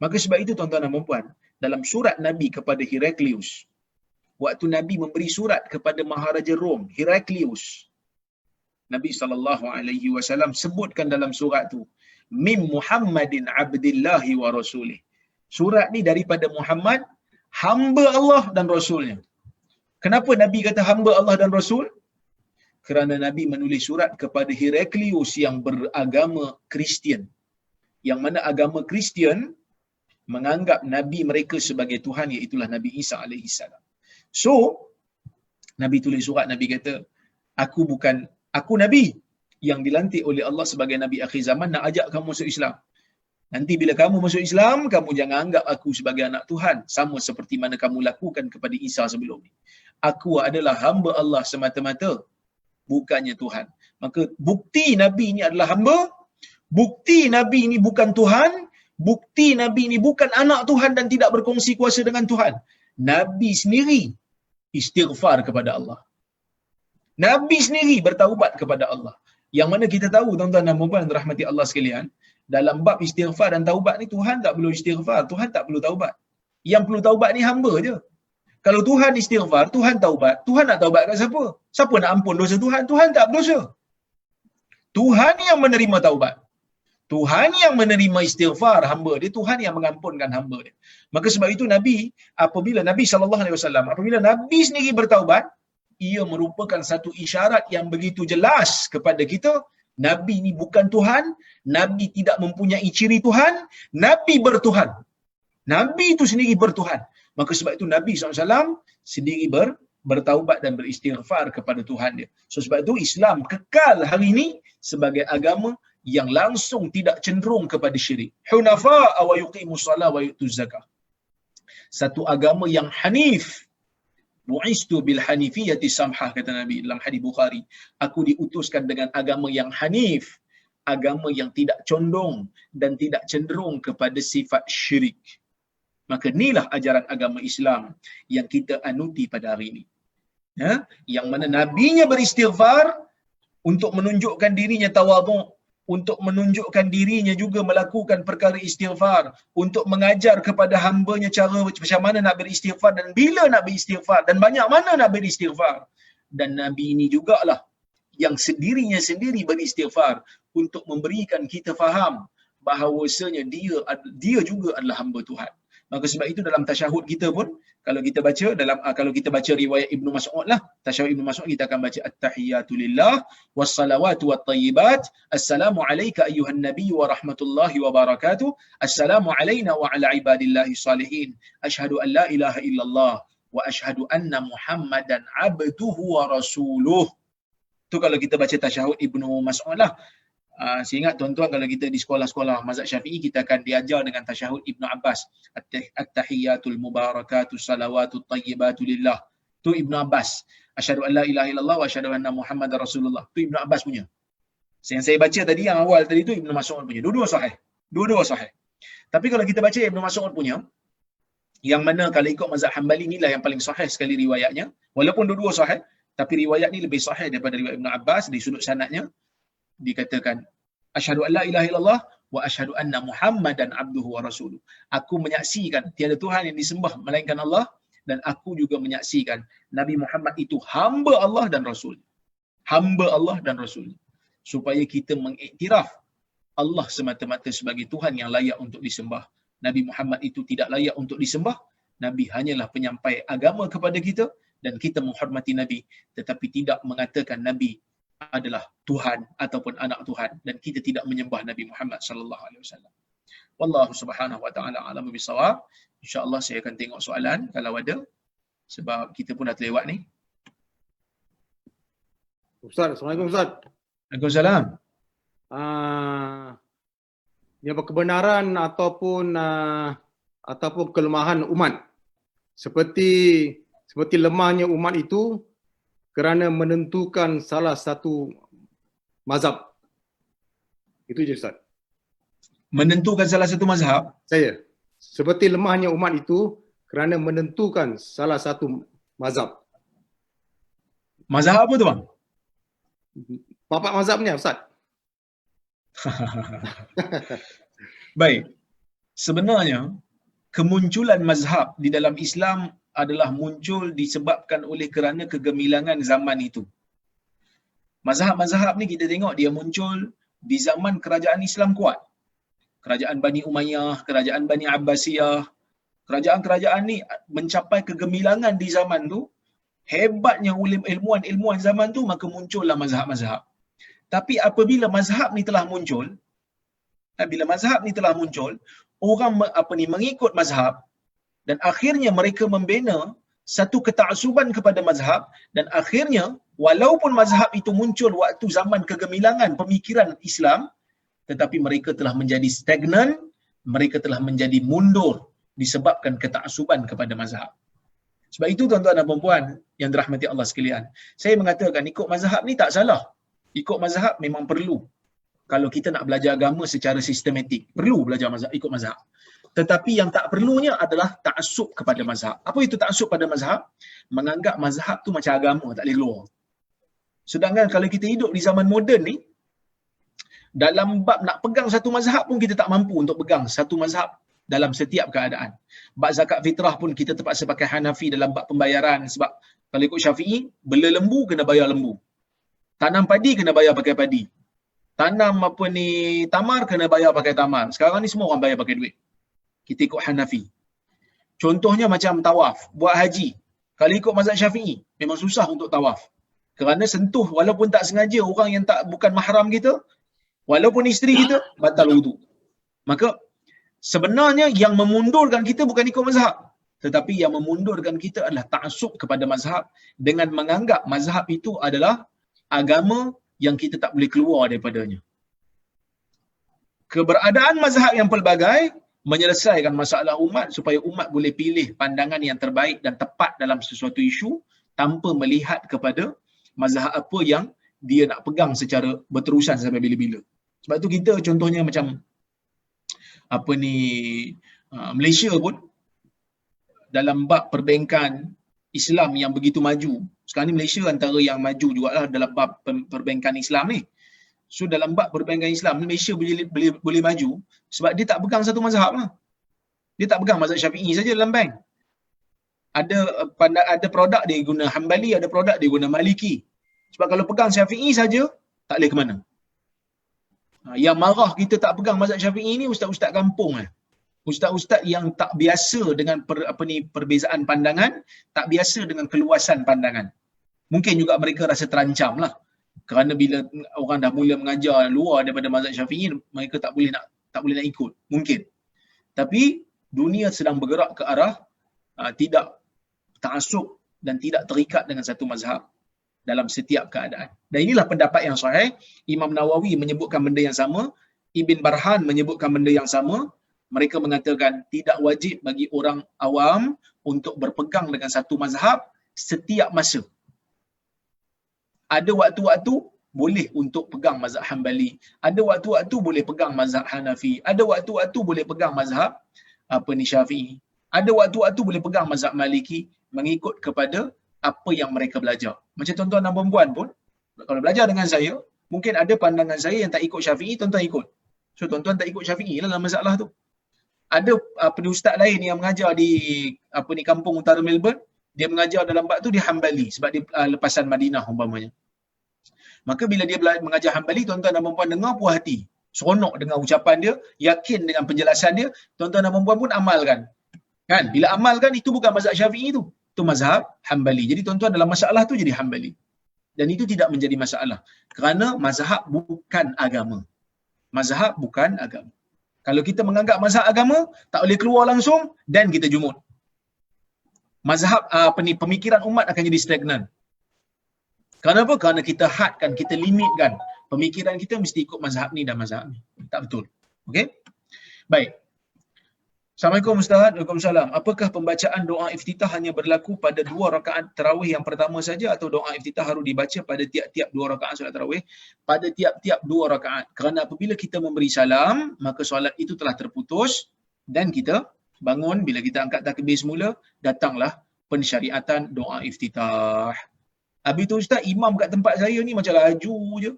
Maka sebab itu tuan-tuan dan puan, dalam surat Nabi kepada Heraklius, waktu Nabi memberi surat kepada Maharaja Rom, Heraklius, Nabi SAW sebutkan dalam surat tu, Mim Muhammadin abdillahi wa rasulih. Surat ni daripada Muhammad, hamba Allah dan Rasulnya. Kenapa Nabi kata hamba Allah dan Rasul? Kerana Nabi menulis surat kepada Heraklius yang beragama Kristian. Yang mana agama Kristian menganggap Nabi mereka sebagai Tuhan, iaitulah Nabi Isa AS. So, Nabi tulis surat, Nabi kata, aku Nabi yang dilantik oleh Allah sebagai Nabi akhir zaman, nak ajak kamu masuk Islam. Nanti bila kamu masuk Islam, kamu jangan anggap aku sebagai anak Tuhan, sama seperti mana kamu lakukan kepada Isa sebelum ni. Aku adalah hamba Allah semata-mata, bukannya Tuhan. Maka bukti Nabi ni adalah hamba, bukti Nabi ni bukan Tuhan, bukti Nabi ni bukan anak Tuhan dan tidak berkongsi kuasa dengan Tuhan. Nabi sendiri istighfar kepada Allah. Nabi sendiri bertaubat kepada Allah. Yang mana kita tahu tuan-tuan dan puan rahmati Allah sekalian, dalam bab istighfar dan taubat ni Tuhan tak perlu istighfar, Tuhan tak perlu taubat. Yang perlu taubat ni hamba je. Kalau Tuhan istighfar, Tuhan taubat, Tuhan nak taubat kat siapa? Siapa nak ampun dosa Tuhan? Tuhan tak berdosa. Tuhan yang menerima taubat. Tuhan yang menerima istighfar hamba dia, Tuhan yang mengampunkan hamba dia. Maka sebab itu apabila Nabi SAW, apabila Nabi sendiri bertaubat, ia merupakan satu isyarat yang begitu jelas kepada kita, Nabi ni bukan Tuhan, Nabi tidak mempunyai ciri Tuhan, Nabi bertuhan. Nabi itu sendiri bertuhan. Maka sebab itu Nabi SAW sendiri bertaubat dan beristighfar kepada Tuhan dia. So sebab itu Islam kekal hari ini sebagai agama yang langsung tidak cenderung kepada syirik. Hunafa'a wa yuqimus salah wa yu'tuz zakah. Satu agama yang hanif. Bu'istu bil hanifiyati samhah, kata Nabi dalam hadis Bukhari. Aku diutuskan dengan agama yang hanif, agama yang tidak condong dan tidak cenderung kepada sifat syirik. Maka inilah ajaran agama Islam yang kita anuti pada hari ini. Yang mana nabinya beristighfar untuk menunjukkan dirinya tawadhu', untuk menunjukkan dirinya juga melakukan perkara istighfar, untuk mengajar kepada hambanya cara macam mana nak beristighfar dan bila nak beristighfar dan banyak mana nak beristighfar. Dan Nabi ini jugalah yang sendirinya sendiri beristighfar untuk memberikan kita faham bahawasanya dia juga adalah hamba Tuhan. Maka sebab itu dalam tasyahud kita pun, kalau kita baca riwayat Ibnu Mas'ud lah, tasyahud Ibnu Mas'ud kita akan baca at-tahiyatu lillah wassalawatu wattayyibat, assalamu alayka ayyuhan nabiy wa rahmatullahi wa barakatuh, assalamu alayna wa ala ibadillahi salihin, asyhadu an la ilaha illallah wa asyhadu anna muhammadan abduhu wa rasuluh. Tu kalau kita baca tasyahud Ibnu Mas'ud lah. Saya ingat tuan-tuan kalau kita di sekolah-sekolah mazhab Syafi'i, kita akan diajar dengan tasyahud Ibnu Abbas, at-tahiyatul mubarakatus salawatut tayyibatu lillah. Tu Ibnu Abbas. Asyhadu an la ilaha illallah wa asyhadu anna muhammadar rasulullah. Tu Ibnu Abbas punya. Yang saya baca tadi yang awal tadi tu Ibnu Mas'ud punya. Dua-dua sahih. Tapi kalau kita baca Ibnu Mas'ud punya, yang mana kalau ikut mazhab Hanbali inilah yang paling sahih sekali riwayatnya, walaupun dua-dua sahih, tapi riwayat ni lebih sahih daripada riwayat Ibnu Abbas di sudut sanadnya. Dikatakan asyhadu an la ilaha illallah wa asyhadu anna muhammadan abduhu wa rasuluh. Aku menyaksikan tiada Tuhan yang disembah melainkan Allah, dan aku juga menyaksikan Nabi Muhammad itu hamba Allah dan Rasul. Hamba Allah dan Rasul. Supaya kita mengiktiraf Allah semata-mata sebagai Tuhan yang layak untuk disembah. Nabi Muhammad itu tidak layak untuk disembah. Nabi hanyalah penyampai agama kepada kita, dan kita menghormati Nabi, tetapi tidak mengatakan Nabi adalah Tuhan ataupun anak Tuhan, dan kita tidak menyembah Nabi Muhammad sallallahu alaihi wasallam. Wallahu subhanahu wa taala a'lamu bissawab. Insya-Allah saya akan tengok soalan kalau ada, sebab kita pun dah terlewat ni. Ustaz, Assalamualaikum Ustaz. Waalaikumsalam. Yang kebenaran ataupun kelemahan umat, seperti lemahnya umat itu kerana menentukan salah satu mazhab. Itu je Ustaz. Menentukan salah satu mazhab? Saya seperti lemahnya umat itu kerana menentukan salah satu mazhab. Mazhab apa tu bang? Papat mazhabnya Ustaz. Baik. Sebenarnya kemunculan mazhab di dalam Islam adalah muncul disebabkan oleh kerana kegemilangan zaman itu. Mazhab-mazhab ni kita tengok dia muncul di zaman kerajaan Islam kuat. Kerajaan Bani Umayyah, kerajaan Bani Abbasiyah, kerajaan-kerajaan ni mencapai kegemilangan di zaman tu. Hebatnya ilmuwan-ilmuwan zaman tu, maka muncullah mazhab-mazhab. Tapi apabila mazhab ni telah muncul, orang mengikut mazhab dan akhirnya mereka membina satu ketaksuban kepada mazhab, dan akhirnya walaupun mazhab itu muncul waktu zaman kegemilangan pemikiran Islam, tetapi mereka telah menjadi stagnan, mereka telah menjadi mundur disebabkan ketaksuban kepada mazhab. Sebab itu tuan-tuan dan puan-puan yang dirahmati Allah sekalian, saya mengatakan ikut mazhab ni tak salah. Ikut mazhab memang perlu. Kalau kita nak belajar agama secara sistematik, perlu belajar mazhab, ikut mazhab. Tetapi yang tak perlunya adalah ta'assub kepada mazhab. Apa itu ta'assub pada mazhab? Menganggap mazhab tu macam agama, tak boleh keluar. Sedangkan kalau kita hidup di zaman moden ni, dalam bab nak pegang satu mazhab pun kita tak mampu untuk pegang satu mazhab dalam setiap keadaan. Bab zakat fitrah pun kita terpaksa pakai Hanafi dalam bab pembayaran, sebab kalau ikut Syafi'i, bela lembu kena bayar lembu. Tanam padi kena bayar pakai padi. Tanam tamar kena bayar pakai tamar. Sekarang ni semua orang bayar pakai duit. Kita ikut Hanafi. Contohnya macam tawaf, buat haji. Kalau ikut mazhab Syafi'i, memang susah untuk tawaf. Kerana sentuh walaupun tak sengaja orang yang bukan mahram kita, walaupun isteri kita, batal wudu. Maka sebenarnya yang memundurkan kita bukan ikut mazhab, tetapi yang memundurkan kita adalah ta'assub kepada mazhab dengan menganggap mazhab itu adalah agama yang kita tak boleh keluar daripadanya. Keberadaan mazhab yang pelbagai menyelesaikan masalah umat supaya umat boleh pilih pandangan yang terbaik dan tepat dalam sesuatu isu tanpa melihat kepada mazhab apa yang dia nak pegang secara berterusan sampai bila-bila. Sebab tu kita contohnya macam Malaysia pun dalam bab perbankan Islam yang begitu maju. Sekarang ni Malaysia antara yang maju jugalah dalam bab perbankan Islam ni. So dalam bab perbankan Islam ni Malaysia boleh maju sebab dia tak pegang satu mazhab lah. Dia tak pegang mazhab Syafi'i saja dalam bank. Ada produk dia guna Hambali, ada produk dia guna Maliki. Sebab kalau pegang Syafi'i saja tak boleh ke mana. Yang marah kita tak pegang mazhab Syafi'i ni ustaz-ustaz kampung lah. Ustaz-ustaz yang tak biasa dengan perbezaan pandangan, tak biasa dengan keluasan pandangan. Mungkin juga mereka rasa terancam lah. Kerana bila orang dah mula mengajar luar daripada mazhab Syafi'i, mereka tak boleh nak ikut. Mungkin. Tapi dunia sedang bergerak ke arah tidak ta'assub dan tidak terikat dengan satu mazhab dalam setiap keadaan. Dan inilah pendapat yang sahih. Imam Nawawi menyebutkan benda yang sama, Ibn Barhan menyebutkan benda yang sama. Mereka mengatakan tidak wajib bagi orang awam untuk berpegang dengan satu mazhab setiap masa. Ada waktu-waktu boleh untuk pegang mazhab Hambali, ada waktu-waktu boleh pegang mazhab Hanafi, ada waktu-waktu boleh pegang mazhab Syafi'i, ada waktu-waktu boleh pegang mazhab Maliki, mengikut kepada apa yang mereka belajar. Macam tuan-tuan dan puan-puan pun, kalau belajar dengan saya, mungkin ada pandangan saya yang tak ikut Syafi'i, tuan-tuan ikut. So tuan-tuan tak ikut Syafi'i lah dalam masalah tu. Ada ustaz lain yang mengajar di kampung utara Melbourne, dia mengajar dalam bab tu dia Hambali sebab dia lepasan Madinah umpamanya. Maka bila dia mengajar Hambali, tuan-tuan dan puan-puan dengar puas hati, seronok dengan ucapan dia, yakin dengan penjelasan dia, tuan-tuan dan puan-puan pun amalkan. Kan? Bila amalkan, itu bukan mazhab Syafi'i tu, itu mazhab Hambali. Jadi tuan-tuan dalam masalah tu jadi Hambali. Dan itu tidak menjadi masalah. Kerana mazhab bukan agama. Mazhab bukan agama. Kalau kita menganggap mazhab agama, tak boleh keluar langsung, dan kita jumut. Mazhab pemikiran umat akan jadi stagnan. Kenapa? Kerana kita hadkan, kita limitkan. Pemikiran kita mesti ikut mazhab ni dan mazhab ni. Tak betul. Okey? Baik. Assalamualaikum Ustaz. Waalaikumsalam. Apakah pembacaan doa iftitah hanya berlaku pada 2 rakaat tarawih yang pertama saja atau doa iftitah harus dibaca pada tiap-tiap 2 rakaat solat tarawih? Pada tiap-tiap 2 rakaat. Kerana apabila kita memberi salam, maka solat itu telah terputus dan kita bangun, bila kita angkat takbir semula, datanglah pensyariatan doa iftitah. Habis tu ustaz, imam kat tempat saya ni macam laju je.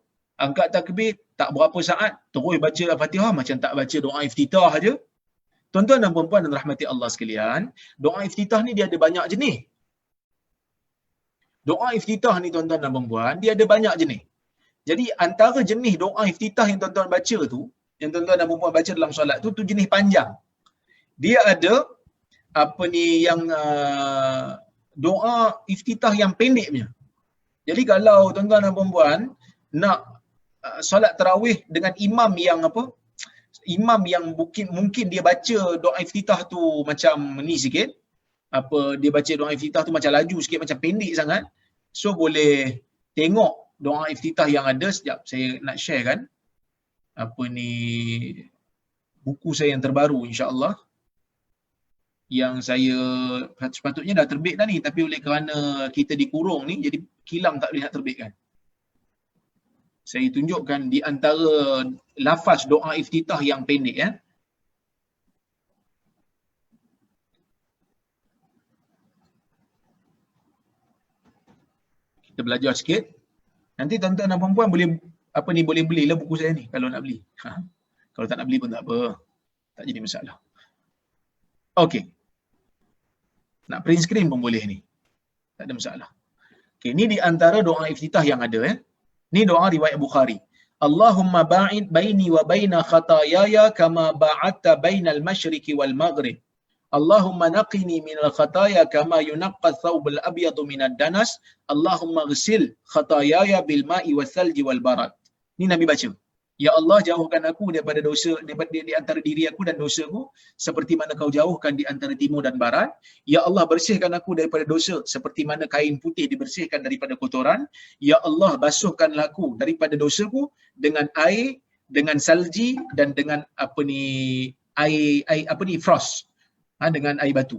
Angkat takbir tak berapa saat terus baca Al-Fatihah macam tak baca doa iftitah aja. Tuan-tuan dan puan-puan dan rahmati Allah sekalian, doa iftitah ni dia ada banyak jenis. Doa iftitah ni tuan-tuan dan puan-puan, dia ada banyak jenis. Jadi antara jenis doa iftitah yang tuan-tuan baca tu, yang tuan-tuan dan puan-puan baca dalam solat tu jenis panjang. Dia ada yang doa iftitah yang pendek punya. Jadi kalau tuan-tuan dan puan-puan nak solat tarawih dengan imam yang imam yang mungkin dia baca doa iftitah tu macam ni sikit, dia baca doa iftitah tu macam laju sikit, macam pendek sangat. So boleh tengok doa iftitah yang ada. Sekejap saya nak share kan buku saya yang terbaru, insya-Allah, yang saya sepatutnya dah terbit dah ni, tapi oleh kerana kita dikurung ni jadi kilang tak boleh nak terbitkan. Saya tunjukkan di antara lafaz doa iftitah yang pendek ya. Kita belajar sikit. Nanti tuan-tuan dan puan-puan boleh boleh belilah buku saya ni kalau nak beli. Kalau tak nak beli pun tak apa. Tak jadi masalah. Okey. Nak print screen pun boleh ni. Tak ada masalah. Okey, ni di antara doa iftitah yang ada ya. Ni doa riwayat Bukhari. Allahumma ba'id baini wa baina khataayaya kama ba'adta bainal masyriqi wal maghrib. Allahumma naqini minal khataaya kama yunaqqa thawbul abyadu minad danas. Allahumma ghsil khataayaya bil ma'i was salji wal barad. Ni Nabi baca. Ya Allah, jauhkan aku daripada dosa, daripada di antara diri aku dan dosaku seperti mana kau jauhkan di antara timur dan barat. Ya Allah, bersihkan aku daripada dosa seperti mana kain putih dibersihkan daripada kotoran. Ya Allah, basuhkanlah aku daripada dosaku dengan air, dengan salji dan dengan air frost. Dengan air batu.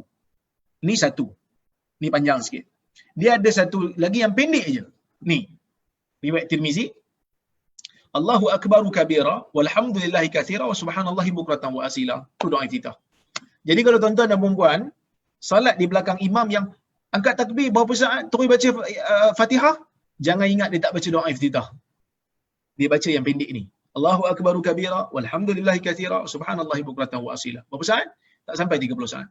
Ni satu. Ni panjang sikit. Dia ada satu lagi yang pendek je. Ni. Riwayat Tirmizi. Allahu akbaru kabira walhamdulillahi katsira wa subhanallahi bukratan wa asila. Itu doa iftitah. Jadi kalau tuan-tuan dan puan-puan salat di belakang imam yang angkat takbir berapa saat terus baca Fatihah, jangan ingat dia tak baca doa iftitah. Dia baca yang pendek ni. Allahu akbaru kabira walhamdulillahi katsira wa subhanallahi bukratan wa asila. Berapa saat? Tak sampai 30 saat.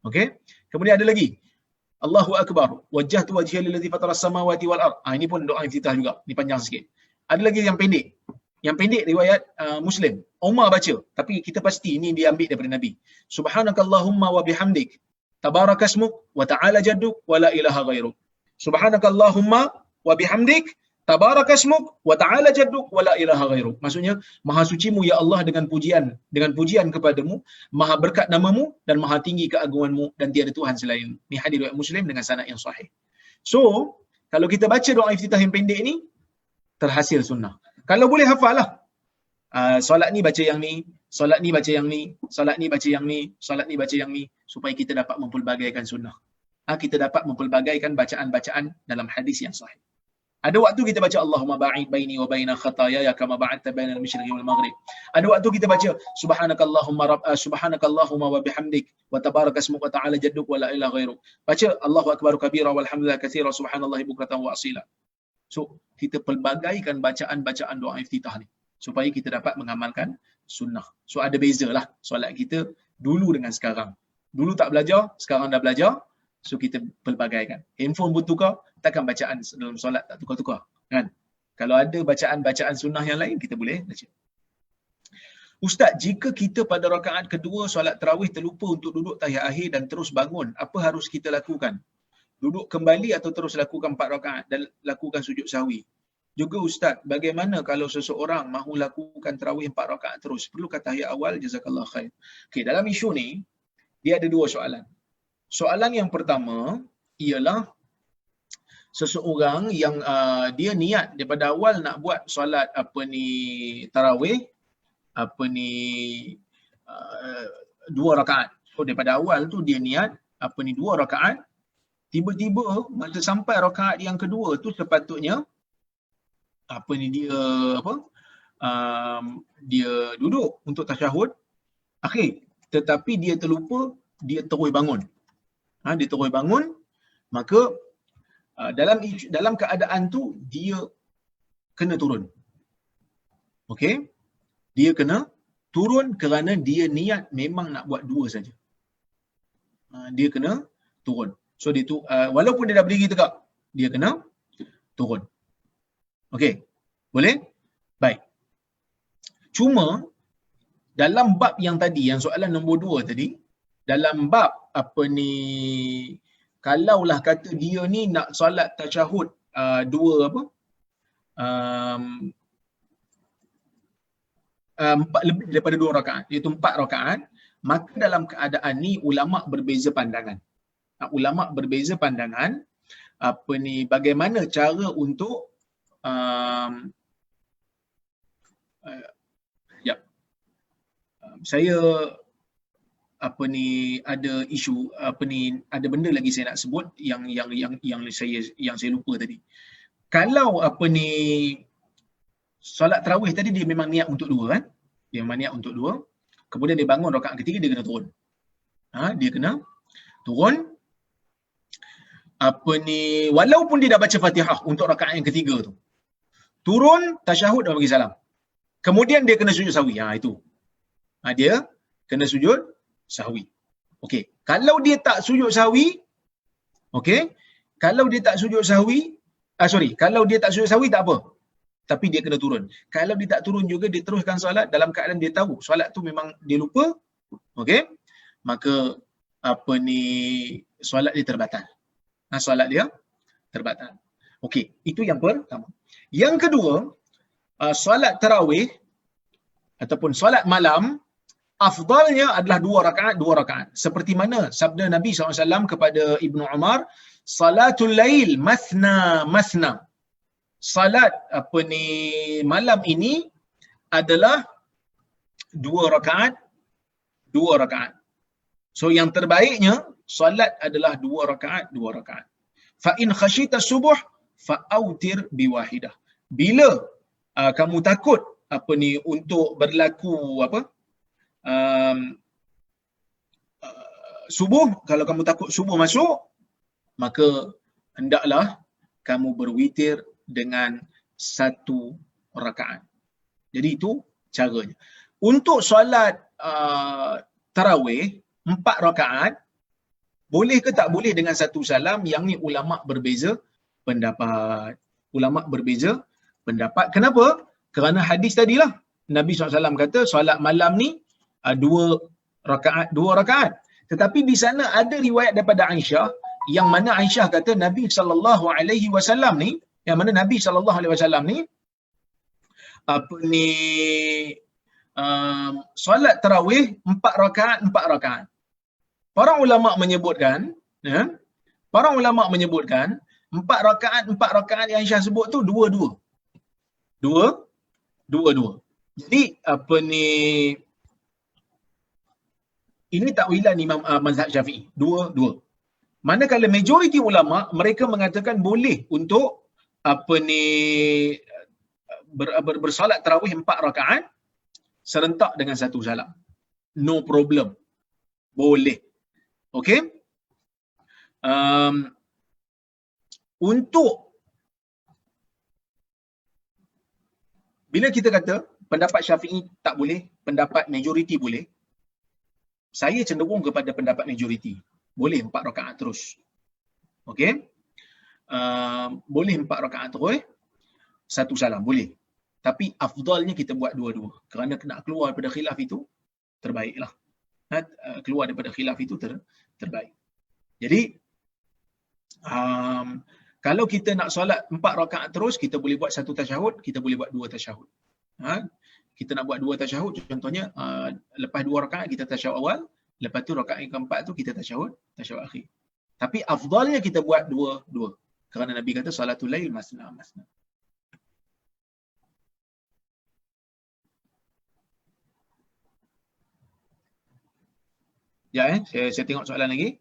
Okey? Kemudian ada lagi. Allahu akbar wajjahtu wajhiya lillazi fatara as-samawati wal ard. Ini pun doa iftitah juga. Ni panjang sikit. Ada lagi yang pendek. Yang pendek riwayat Muslim. Umar baca, tapi kita pasti ini dia ambil daripada Nabi. Subhanakallahumma wa bihamdik tabarakasmuk wa ta'ala jadduk wa la ilaha ghairuk. Subhanakallahumma wa bihamdik tabarakasmuk wa ta'ala jadduk wa la ilaha ghairuk. Maksudnya, maha sucimu ya Allah dengan pujian kepadamu, maha berkat namamu dan maha tinggi keagunganmu dan tiada Tuhan selain. Ni hadis riwayat Muslim dengan sanad yang sahih. So, kalau kita baca doa iftitah yang pendek ni, terhasil sunnah. Kalau boleh hafal lah. Solat ni baca yang ni, solat ni baca yang ni, solat ni baca yang ni, solat ni baca yang ni, supaya kita dapat mempelbagaikan sunnah. Kita dapat mempelbagaikan bacaan-bacaan dalam hadis yang sahih. Ada waktu kita baca Allahumma ba'id baini wa baina khataayaya kama ba'adta bainal masyriqi wal maghrib. Ada waktu kita baca subhanakallahumma wa bihamdik wa tabarakasmuka wa ta'ala jadduk wa la ilaha ghairuk. Baca Allahu akbar kabira walhamdulillah katsira subhanallahi bukratan wa asila. So, kita pelbagaikan bacaan-bacaan doa iftitah ni supaya kita dapat mengamalkan sunnah. So, ada bezalah solat kita dulu dengan sekarang. Dulu tak belajar, sekarang dah belajar. So, kita pelbagaikan. Handphone pun tukar, takkan bacaan dalam solat tak tukar-tukar. Kan? Kalau ada bacaan-bacaan sunnah yang lain, kita boleh baca. Ustaz, jika kita pada rakaat kedua solat tarawih terlupa untuk duduk tahiyat akhir dan terus bangun, apa harus kita lakukan? Duduk kembali atau terus lakukan 4 rakaat dan lakukan sujud sahwi? Juga Ustaz, bagaimana kalau seseorang mahu lakukan tarawih 4 rakaat terus? Perlukah tahiyat awal? Jazakallah khair. Okey, dalam isu ni, dia ada 2 soalan. Soalan yang pertama ialah seseorang yang dia niat daripada awal nak buat solat tarawih 2 rakaat. So daripada awal tu dia niat 2 rakaat. Tiba-tiba masa sampai rakaat yang kedua tu sepatutnya dia duduk untuk tasyahud akhir. tetapi dia terlupa, dia terus bangun. Dia terus bangun, maka dalam keadaan tu dia kena turun. Okey? Dia kena turun kerana dia niat memang nak buat dua saja. Dia kena turun. So dia tu walaupun dia dah berdiri tegak, dia kena turun. Okey. Boleh? Baik. Cuma dalam bab yang tadi, yang soalan nombor 2 tadi, dalam bab kalaulah kata dia ni nak solat tasyahud dua lebih daripada 2 rakaat, iaitu 4 rakaat, maka dalam keadaan ni ulama berbeza pandangan. Ulama berbeza pandangan bagaimana cara untuk saya ada isu ada benda lagi saya nak sebut yang saya lupa tadi. Kalau solat tarawih tadi dia memang niat untuk 2 kan? Dia memang niat untuk 2. Kemudian dia bangun rakaat ketiga, dia kena turun. Dia kena turun. Walaupun dia dah baca Fatihah untuk rakaat yang ketiga tu. Turun, tasyahud dan bagi salam. Kemudian dia kena sujud sahwi. Itu. Dia kena sujud sahwi. Okey. Kalau dia tak sujud sahwi, okey. Kalau dia tak sujud sahwi, kalau dia tak sujud sahwi tak apa. Tapi dia kena turun. Kalau dia tak turun juga, dia teruskan solat dalam keadaan dia tahu solat tu memang dia lupa, okey, maka solat dia terbatal. Solat dia terbatal. Okey, itu yang pertama. Yang kedua, solat tarawih ataupun solat malam, afdalnya adalah 2 rakaat. Seperti mana sabda Nabi SAW kepada Ibnu Umar, salatul lail masna masna. Salat malam ini adalah 2 rakaat. So yang terbaiknya salat adalah 2 rakaat. Fa in khashita subuh fa autir biwahidah. Bila kamu takut untuk berlaku subuh, kalau kamu takut subuh masuk, maka hendaklah kamu berwitir dengan 1 rakaat. Jadi itu caranya. Untuk solat tarawih 4 rakaat, boleh ke tak boleh dengan 1 salam? Yang ni ulama berbeza pendapat. Kenapa? Kerana hadis tadilah Nabi SAW kata solat malam ni 2 rakaat. Tetapi di sana ada riwayat daripada Aisyah, yang mana Aisyah kata Nabi SAW ni, solat tarawih 4 rakaat. Para ulama menyebutkan 4 rakaat yang Aisyah sebut tu 2-2. Jadi ini takwilan Imam mazhab Syafi'i, 2-2. Manakala majoriti ulama mereka mengatakan boleh untuk bersolat tarawih 4 rakaat serentak dengan 1 salam. No problem. Boleh. Okey? Untuk bila kita kata pendapat Syafi'i tak boleh, pendapat majoriti boleh, saya cenderung kepada pendapat majoriti. Boleh 4 rakaat terus. Okey? Boleh 4 rakaat terus, 1 salam. Boleh. Tapi afdalnya kita buat 2-2. Kerana nak keluar daripada khilaf itu, terbaiklah. Keluar daripada khilaf itu terbaik. Jadi, kalau kita nak solat 4 rakaat terus, kita boleh buat 1 tasyahud, kita boleh buat 2 tasyahud. Kita nak buat 2 tasyahud, contohnya lepas 2 rakaat kita tasyahud awal, lepas tu rakaat yang keempat tu kita tasyahud akhir. Tapi afdalnya kita buat 2-2. Kerana Nabi kata salatul lail masna masna. Ya, saya tengok soalan lagi.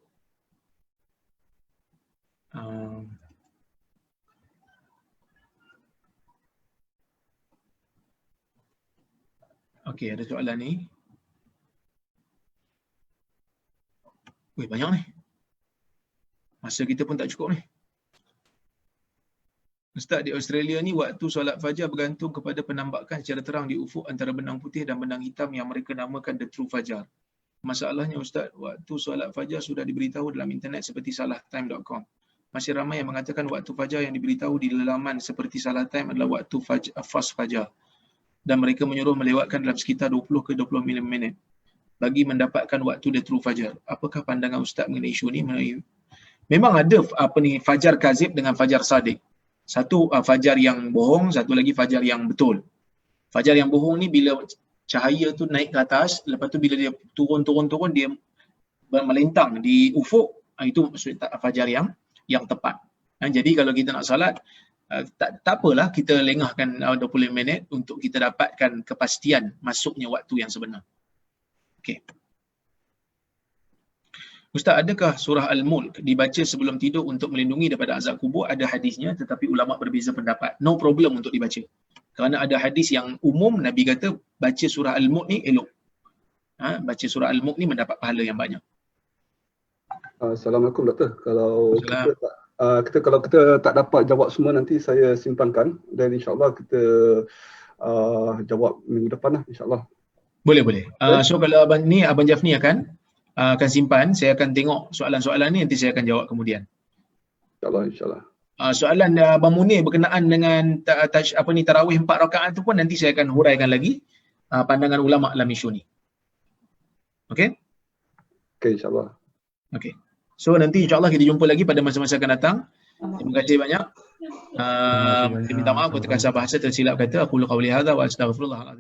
Okey, ada soalan ni. Weh, banyak ni. Masa kita pun tak cukup ni. Ustaz, di Australia ni waktu solat fajar bergantung kepada penambakan secara terang di ufuk antara benang putih dan benang hitam yang mereka namakan the true fajar. Masalahnya Ustaz, waktu solat fajar sudah diberitahu dalam internet seperti salahtime.com. Masih ramai yang mengatakan waktu fajar yang diberitahu di laman seperti Salah Time adalah waktu fast fajar. Dan mereka menyuruh melewatkan dalam sekitar 20 ke 20 minit bagi mendapatkan waktu the true fajar. Apakah pandangan Ustaz mengenai isu ni? Memang ada fajar kazib dengan fajar sadik. Satu fajar yang bohong, satu lagi fajar yang betul. Fajar yang bohong ni bila cahaya tu naik ke atas, lepas tu bila dia turun dia melintang di ufuk, itu maksudnya fajar yang tepat. Jadi kalau kita nak salat, tak apalah kita lengahkan 20 minit untuk kita dapatkan kepastian masuknya waktu yang sebenar. Okey. Ustaz, adakah surah Al-Mulk dibaca sebelum tidur untuk melindungi daripada azab kubur? Ada hadisnya, tetapi ulama berbeza pendapat. No problem untuk dibaca. Kerana ada hadis yang umum, Nabi kata baca surah Al-Mulk ni elok. Baca surah Al-Mulk ni mendapat pahala yang banyak. Assalamualaikum doktor. Kalau kita tak dapat jawab semua, nanti saya simpankan dan insyaAllah kita jawab minggu depan lah insyaAllah. Boleh. So kalau Abang Jafni akan simpan, saya akan tengok soalan-soalan ni, nanti saya akan jawab kemudian. InsyaAllah. Soalan Abang Munir berkenaan dengan tarawih 4 rakaat tu pun nanti saya akan huraikan lagi pandangan ulama dalam isu ni. Okey? Okey, insyaAllah. Okey. So nanti insyaAllah kita jumpa lagi pada masa-masa akan datang. Terima kasih banyak. Saya minta maaf kalau terkasar bahasa tersilap kata. Aku qauli hadza wa astaghfirullah.